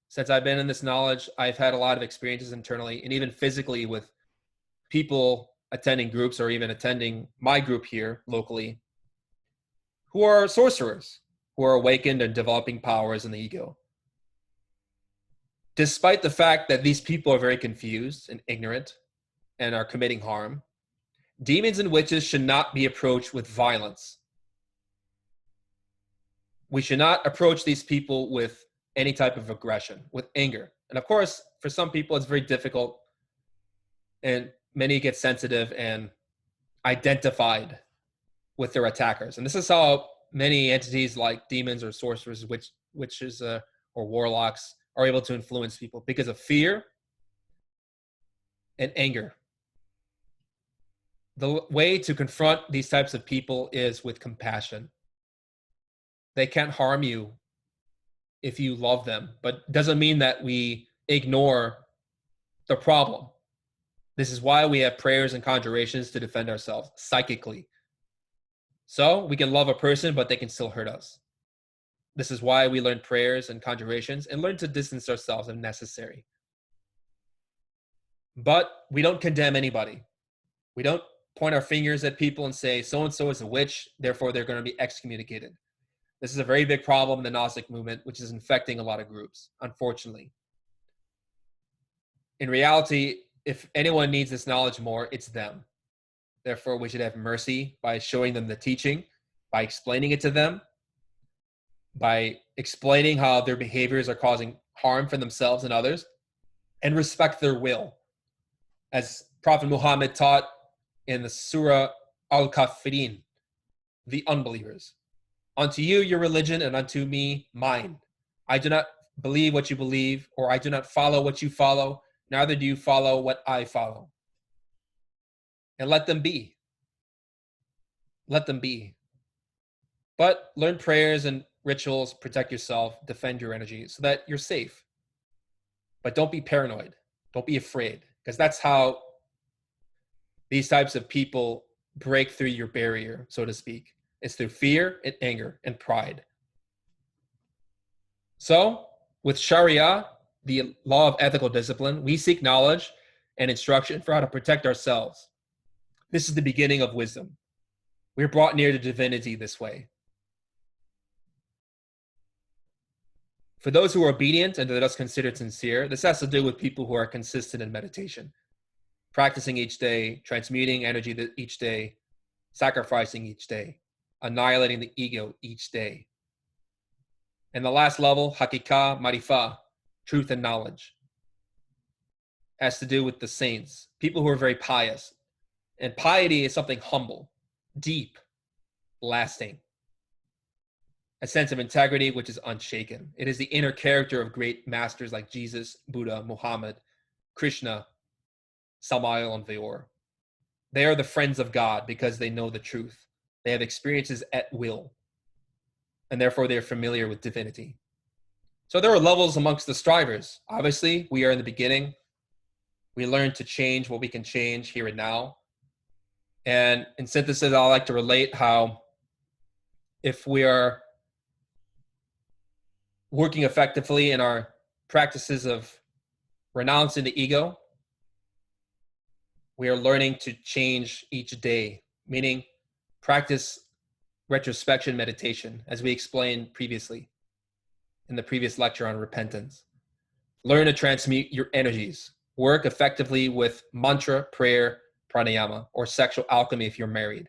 since I've been in this knowledge, I've had a lot of experiences internally and even physically with people attending groups or even attending my group here locally who are sorcerers, who are awakened and developing powers in the ego. Despite the fact that these people are very confused and ignorant and are committing harm, demons and witches should not be approached with violence. We should not approach these people with any type of aggression, with anger. And of course, for some people, it's very difficult, and many get sensitive and identified with their attackers. And this is how many entities like demons or sorcerers, witches or warlocks are able to influence people, because of fear and anger. The way to confront these types of people is with compassion. They can't harm you if you love them, but doesn't mean that we ignore the problem. This is why we have prayers and conjurations to defend ourselves psychically. So we can love a person, but they can still hurt us. This is why we learn prayers and conjurations and learn to distance ourselves if necessary. But we don't condemn anybody. We don't point our fingers at people and say, so-and-so is a witch, therefore they're going to be excommunicated. This is a very big problem in the Gnostic movement, which is infecting a lot of groups, unfortunately. In reality, if anyone needs this knowledge more, it's them. Therefore, we should have mercy by showing them the teaching, by explaining it to them, by explaining how their behaviors are causing harm for themselves and others, and respect their will. As Prophet Muhammad taught in the Surah Al-Kafirin, the unbelievers. Unto you your religion, and unto me mine. I do not believe what you believe, or I do not follow what you follow, neither do you follow what I follow. And let them be. Let them be. But learn prayers and rituals, protect yourself, defend your energy so that you're safe. But don't be paranoid. Don't be afraid, because that's how these types of people break through your barrier, so to speak. It's through fear and anger and pride. So, with Sharia, the law of ethical discipline, we seek knowledge and instruction for how to protect ourselves. This is the beginning of wisdom. We're brought near to divinity this way. For those who are obedient and thus considered sincere, this has to do with people who are consistent in meditation, practicing each day, transmuting energy each day, sacrificing each day, annihilating the ego each day. And the last level, hakika, marifa, truth and knowledge, has to do with the saints, people who are very pious. And piety is something humble, deep, lasting. A sense of integrity which is unshaken. It is the inner character of great masters like Jesus, Buddha, Muhammad, Krishna, Samael, and Veor. They are the friends of God because they know the truth. They have experiences at will, and therefore they are familiar with divinity. So there are levels amongst the strivers. Obviously, we are in the beginning. We learn to change what we can change here and now. And in synthesis, I like to relate how if we are working effectively in our practices of renouncing the ego, we are learning to change each day, meaning practice retrospection meditation, as we explained previously in the previous lecture on repentance. Learn to transmute your energies. Work effectively with mantra, prayer, pranayama, or sexual alchemy if you're married.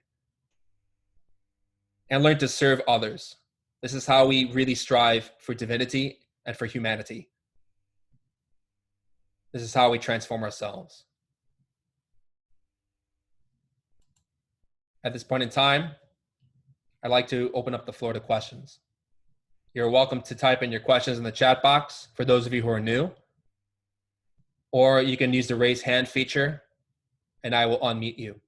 And learn to serve others. This is how we really strive for divinity and for humanity. This is how we transform ourselves. At this point in time, I'd like to open up the floor to questions. You're welcome to type in your questions in the chat box for those of you who are new, or you can use the raise hand feature and I will unmute you.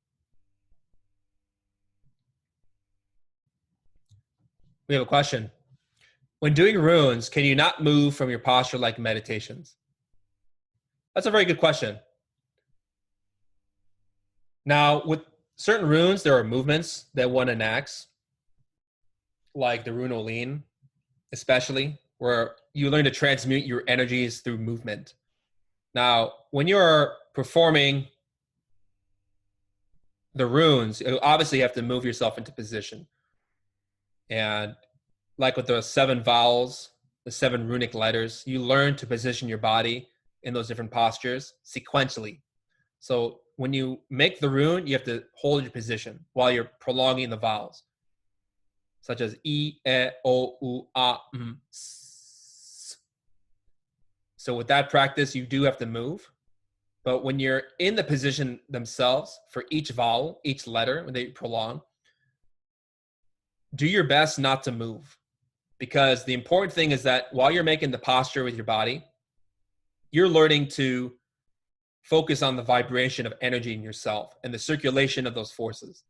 We have a question. When doing runes, can you not move from your posture like meditations? That's a very good question. Now, with certain runes, there are movements that one enacts, like the rune Olin, especially, where you learn to transmute your energies through movement. Now, when you're performing the runes, you obviously have to move yourself into position. And like with the 7 vowels, the 7 runic letters, you learn to position your body in those different postures sequentially. So when you make the rune, you have to hold your position while you're prolonging the vowels, such as E, E, O, U, A, M, S. So with that practice, you do have to move. But when you're in the position themselves for each vowel, each letter, when they prolong, do your best not to move. Because the important thing is that while you're making the posture with your body, you're learning to focus on the vibration of energy in yourself and the circulation of those forces.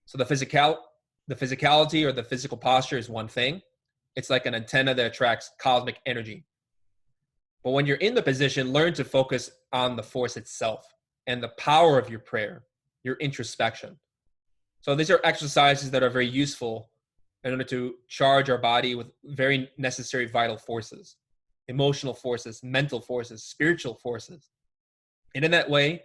So the physicality or the physical posture is one thing. It's like an antenna that attracts cosmic energy. But when you're in the position, learn to focus on the force itself and the power of your prayer, your introspection. So these are exercises that are very useful in order to charge our body with very necessary vital forces, emotional forces, mental forces, spiritual forces. And in that way,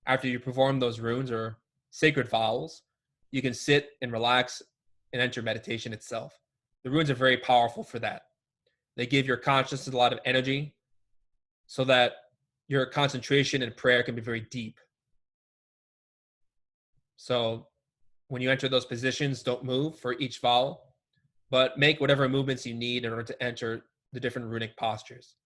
after you perform those runes or sacred vowels, you can sit and relax and enter meditation itself. The runes are very powerful for that. They give your consciousness a lot of energy so that your concentration and prayer can be very deep. So when you enter those positions, don't move for each vowel, but make whatever movements you need in order to enter the different runic postures.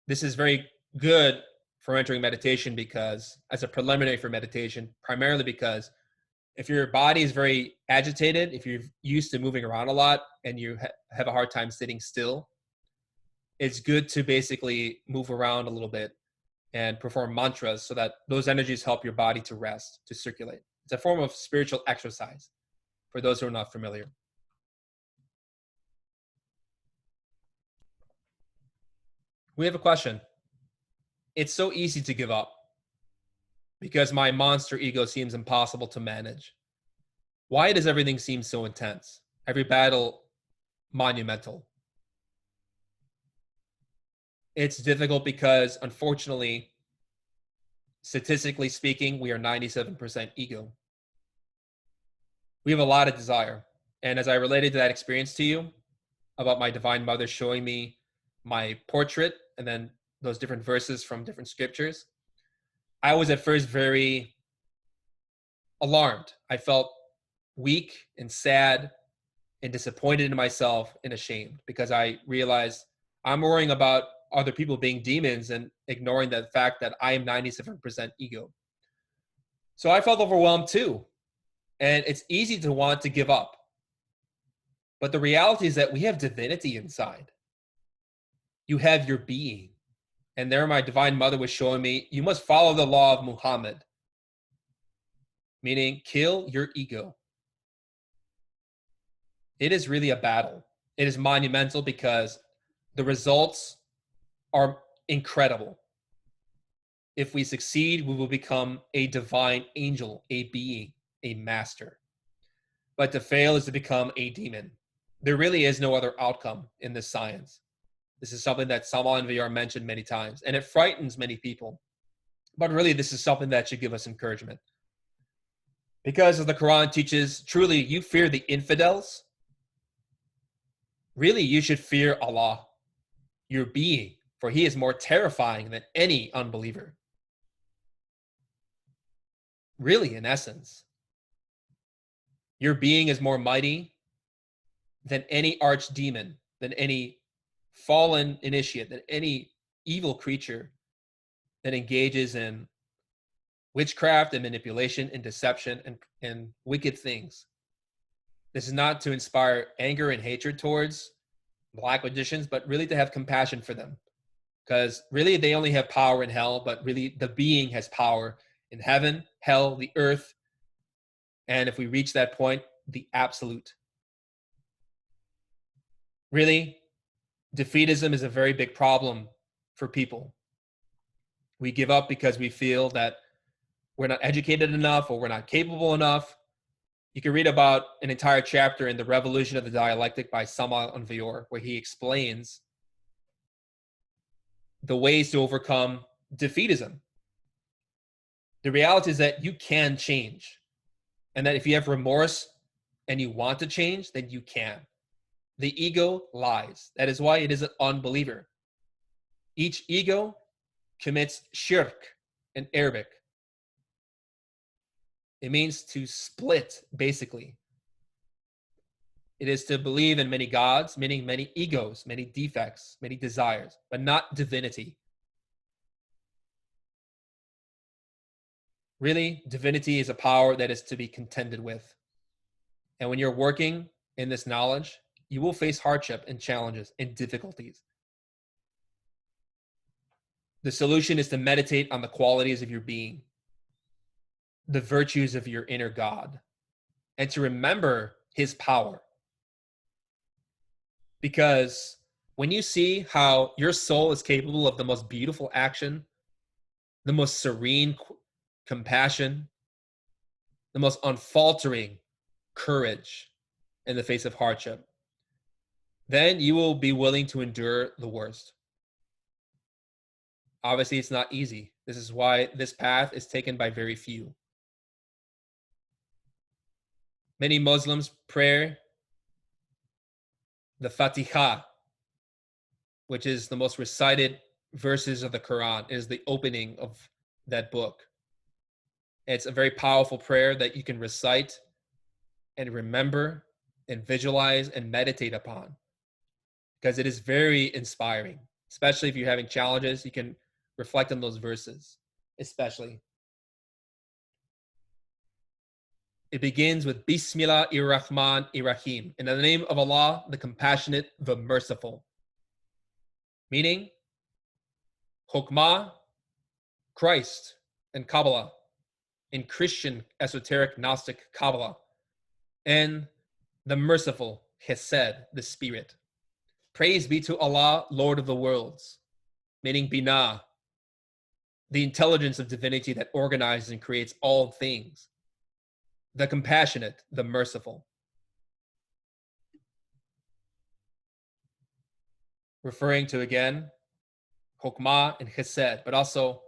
This is very good for entering meditation because, as a preliminary for meditation, primarily because if your body is very agitated, if you're used to moving around a lot and you have a hard time sitting still, it's good to basically move around a little bit and perform mantras so that those energies help your body to rest, to circulate. It's a form of spiritual exercise for those who are not familiar. We have a question. It's so easy to give up because my monster ego seems impossible to manage. Why does everything seem so intense? Every battle monumental. It's difficult because, unfortunately, statistically speaking, we are 97% ego. We have a lot of desire. And as I related to that experience to you about my divine mother showing me my portrait and then those different verses from different scriptures, I was at first very alarmed. I felt weak and sad and disappointed in myself and ashamed because I realized I'm worrying about other people being demons and ignoring the fact that I am 97% ego. So I felt overwhelmed too. And it's easy to want to give up. But the reality is that we have divinity inside. You have your being. And there my divine mother was showing me, you must follow the law of Muhammad, meaning kill your ego. It is really a battle. It is monumental because the results are incredible. If we succeed, we will become a divine angel, a being, a master. But to fail is to become a demon. There really is no other outcome in this science. This is something that Sama and VR mentioned many times, and it frightens many people. But really, this is something that should give us encouragement. Because as the Qur'an teaches, truly, you fear the infidels. Really, you should fear Allah, your being, for he is more terrifying than any unbeliever. Really, in essence, your being is more mighty than any archdemon, than any fallen initiate, than any evil creature that engages in witchcraft and manipulation and deception and wicked things. This is not to inspire anger and hatred towards black magicians, but really to have compassion for them. Because really they only have power in hell, but really the being has power in heaven, hell, the earth, and if we reach that point, the absolute. Really, defeatism is a very big problem for people. We give up because we feel that we're not educated enough or we're not capable enough. You can read about an entire chapter in The Revolution of the Dialectic by Sama and Vior, where he explains the ways to overcome defeatism. The reality is that you can change, and that if you have remorse and you want to change, then you can. The ego lies. That is why it is an unbeliever. Each ego commits shirk in Arabic. It means to split, basically. It is to believe in many gods, meaning many egos, many defects, many desires, but not divinity. Really, divinity is a power that is to be contended with. And when you're working in this knowledge, you will face hardship and challenges and difficulties. The solution is to meditate on the qualities of your being, the virtues of your inner God, and to remember his power. Because when you see how your soul is capable of the most beautiful action, the most serene compassion, the most unfaltering courage in the face of hardship, then you will be willing to endure the worst. Obviously, it's not easy. This is why this path is taken by very few. Many Muslims pray the Fatiha, which is the most recited verses of the Qur'an. It is the opening of that book. It's a very powerful prayer that you can recite and remember and visualize and meditate upon, because it is very inspiring. Especially if you're having challenges, you can reflect on those verses, especially. It begins with Bismillah ir-Rahman ir-Rahim. In the name of Allah, the compassionate, the merciful. Meaning, Hokmah, Christ, and Kabbalah, in Christian esoteric Gnostic Kabbalah, and the merciful, Hesed, the Spirit. Praise be to Allah, Lord of the worlds, meaning Binah, the intelligence of divinity that organizes and creates all things. The compassionate, the merciful. Referring to, again, Hokmah and Hesed, but also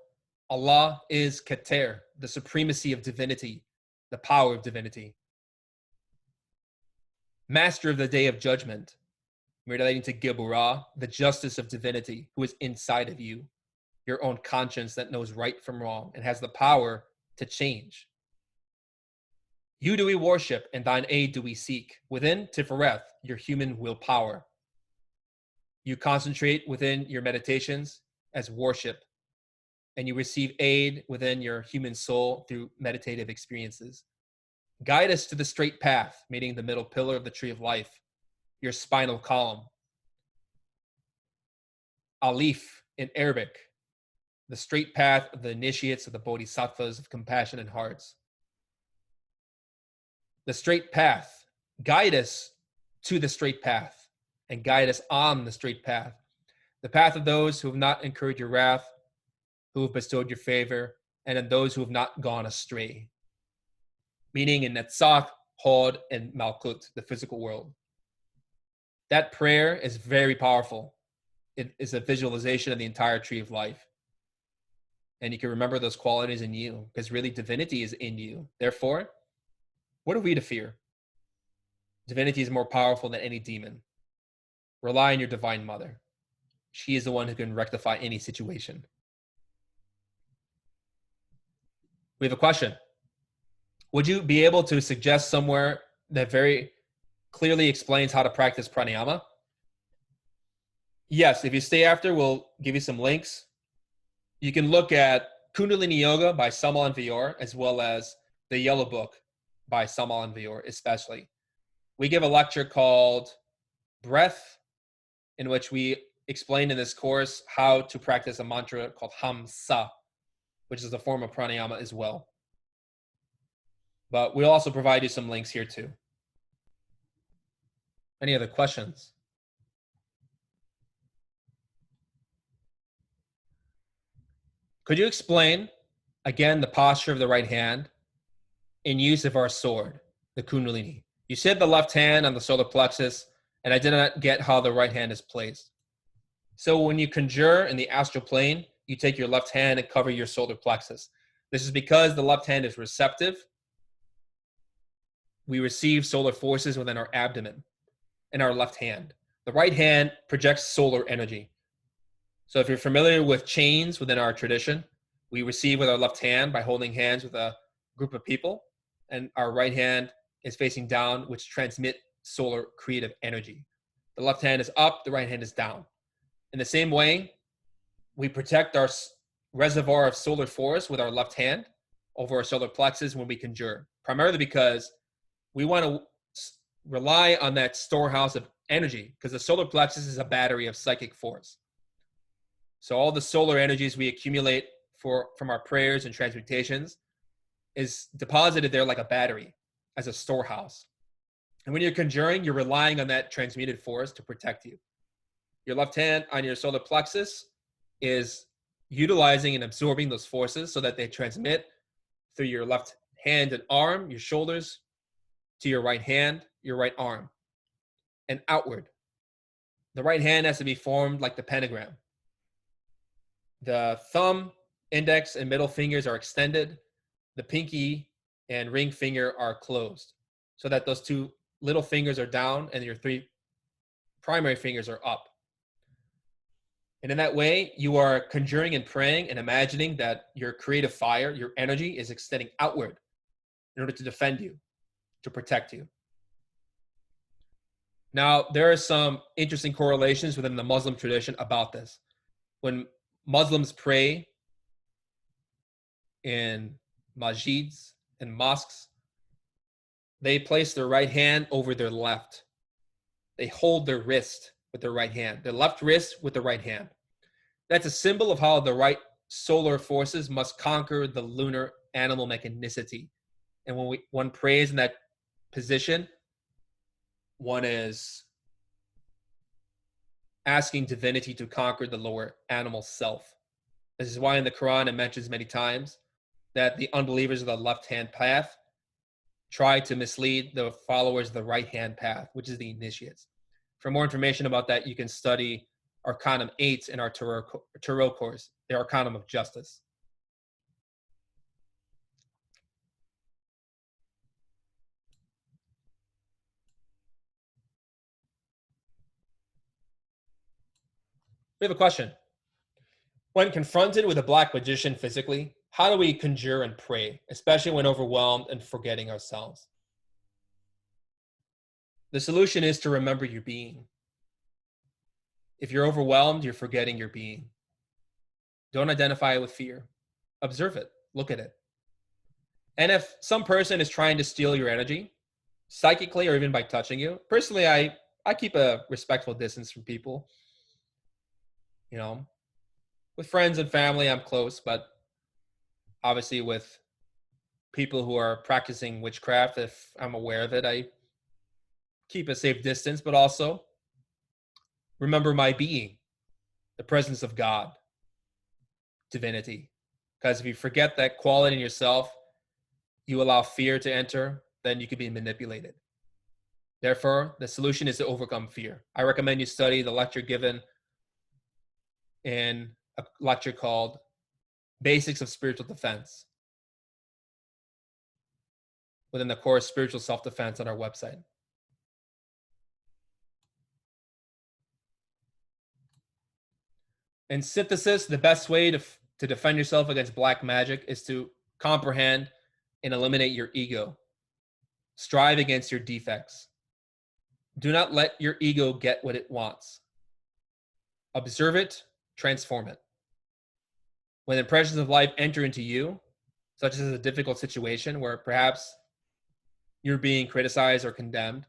Allah is Keter, the supremacy of divinity, the power of divinity. Master of the day of judgment, relating to Geburah, the justice of divinity, who is inside of you, your own conscience that knows right from wrong and has the power to change. You do we worship, and thine aid do we seek. Within Tifereth, your human willpower. You concentrate within your meditations as worship, and you receive aid within your human soul through meditative experiences. Guide us to the straight path, meaning the middle pillar of the tree of life, your spinal column. Alif in Arabic, the straight path of the initiates of the bodhisattvas of compassion and hearts. The straight path. Guide us to the straight path and guide us on the straight path. The path of those who have not incurred your wrath, who have bestowed your favor, and in those who have not gone astray. Meaning in Netzach, Hod, and Malkut, the physical world. That prayer is very powerful. It is a visualization of the entire tree of life. And you can remember those qualities in you, because really divinity is in you. Therefore, what are we to fear? Divinity is more powerful than any demon. Rely on your divine mother. She is the one who can rectify any situation. We have a question. Would you be able to suggest somewhere that very clearly explains how to practice pranayama? Yes, if you stay after, we'll give you some links. You can look at Kundalini Yoga by Samal and Vior, as well as the Yellow Book by Samal and Vior, especially. We give a lecture called Breath, in which we explain in this course how to practice a mantra called Hamsa, which is a form of pranayama as well. But we'll also provide you some links here too. Any other questions? Could you explain, again, the posture of the right hand in use of our sword, the Kundalini? You said the left hand on the solar plexus, and I did not get how the right hand is placed. So when you conjure in the astral plane, you take your left hand and cover your solar plexus. This is because the left hand is receptive, we receive solar forces within our abdomen in our left hand. The right hand projects solar energy. So if you're familiar with chains within our tradition, we receive with our left hand by holding hands with a group of people, and our right hand is facing down, which transmit solar creative energy. The left hand is up, the right hand is down. In the same way, we protect our reservoir of solar force with our left hand over our solar plexus when we conjure, primarily because we want to rely on that storehouse of energy, because the solar plexus is a battery of psychic force. So all the solar energies we accumulate from our prayers and transmutations is deposited there like a battery as a storehouse. And when you're conjuring, you're relying on that transmuted force to protect you. Your left hand on your solar plexus is utilizing and absorbing those forces so that they transmit through your left hand and arm, your shoulders, to your right hand, your right arm, and outward. The right hand has to be formed like the pentagram. The thumb, index, and middle fingers are extended. The pinky and ring finger are closed, so that those two little fingers are down and your three primary fingers are up. And in that way, you are conjuring and praying and imagining that your creative fire, your energy, is extending outward in order to defend you, to protect you. Now, there are some interesting correlations within the Muslim tradition about this. When Muslims pray in masjids and mosques, they place their right hand over their left. They hold their wrist with their right hand, their left wrist with the right hand. That's a symbol of how the right solar forces must conquer the lunar animal mechanicity. And when one prays in that position, one is asking divinity to conquer the lower animal self. This is why in the Qur'an it mentions many times that the unbelievers of the left-hand path try to mislead the followers of the right-hand path, which is the initiates. For more information about that, you can study Arcanum 8 in our Tarot course, the Arcanum of Justice. We have a question. When confronted with a black magician physically, how do we conjure and pray, especially when overwhelmed and forgetting ourselves? The solution is to remember your being. If you're overwhelmed, you're forgetting your being. Don't identify it with fear. Observe it. Look at it. And if some person is trying to steal your energy, psychically or even by touching you, personally, I keep a respectful distance from people. You know, with friends and family, I'm close, but obviously with people who are practicing witchcraft, if I'm aware of it, I keep a safe distance, but also remember my being, the presence of God, divinity. Because if you forget that quality in yourself, you allow fear to enter, then you could be manipulated. Therefore, the solution is to overcome fear. I recommend you study the lecture given in a lecture called Basics of Spiritual Defense within the course Spiritual Self-Defense on our website. In synthesis, the best way to defend yourself against black magic is to comprehend and eliminate your ego. Strive against your defects. Do not let your ego get what it wants. Observe it, transform it. When impressions of life enter into you, such as a difficult situation where perhaps you're being criticized or condemned,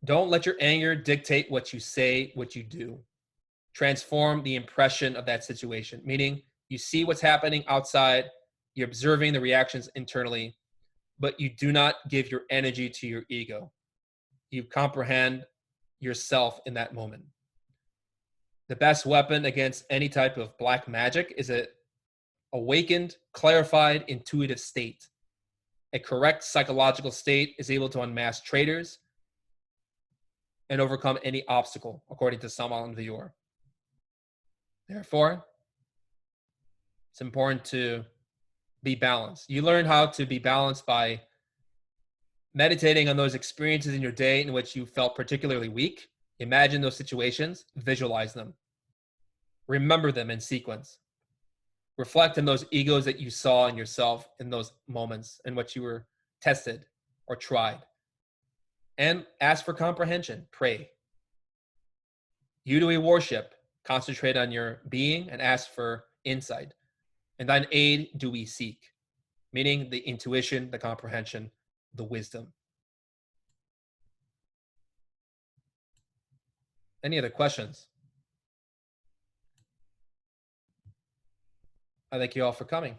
don't let your anger dictate what you say, what you do. Transform the impression of that situation, meaning you see what's happening outside, you're observing the reactions internally, but you do not give your energy to your ego. You comprehend yourself in that moment. The best weapon against any type of black magic is an awakened, clarified, intuitive state. A correct psychological state is able to unmask traitors and overcome any obstacle, according to Samal Vior. Therefore, it's important to be balanced. You learn how to be balanced by Meditating on those experiences in your day in which you felt particularly weak, imagine those situations, visualize them, remember them in sequence. Reflect on those egos that you saw in yourself in those moments in which you were tested or tried. And ask for comprehension, pray. You do we worship, concentrate on your being and ask for insight. And thine aid do we seek, meaning the intuition, the comprehension, the wisdom. Any other questions? I thank you all for coming.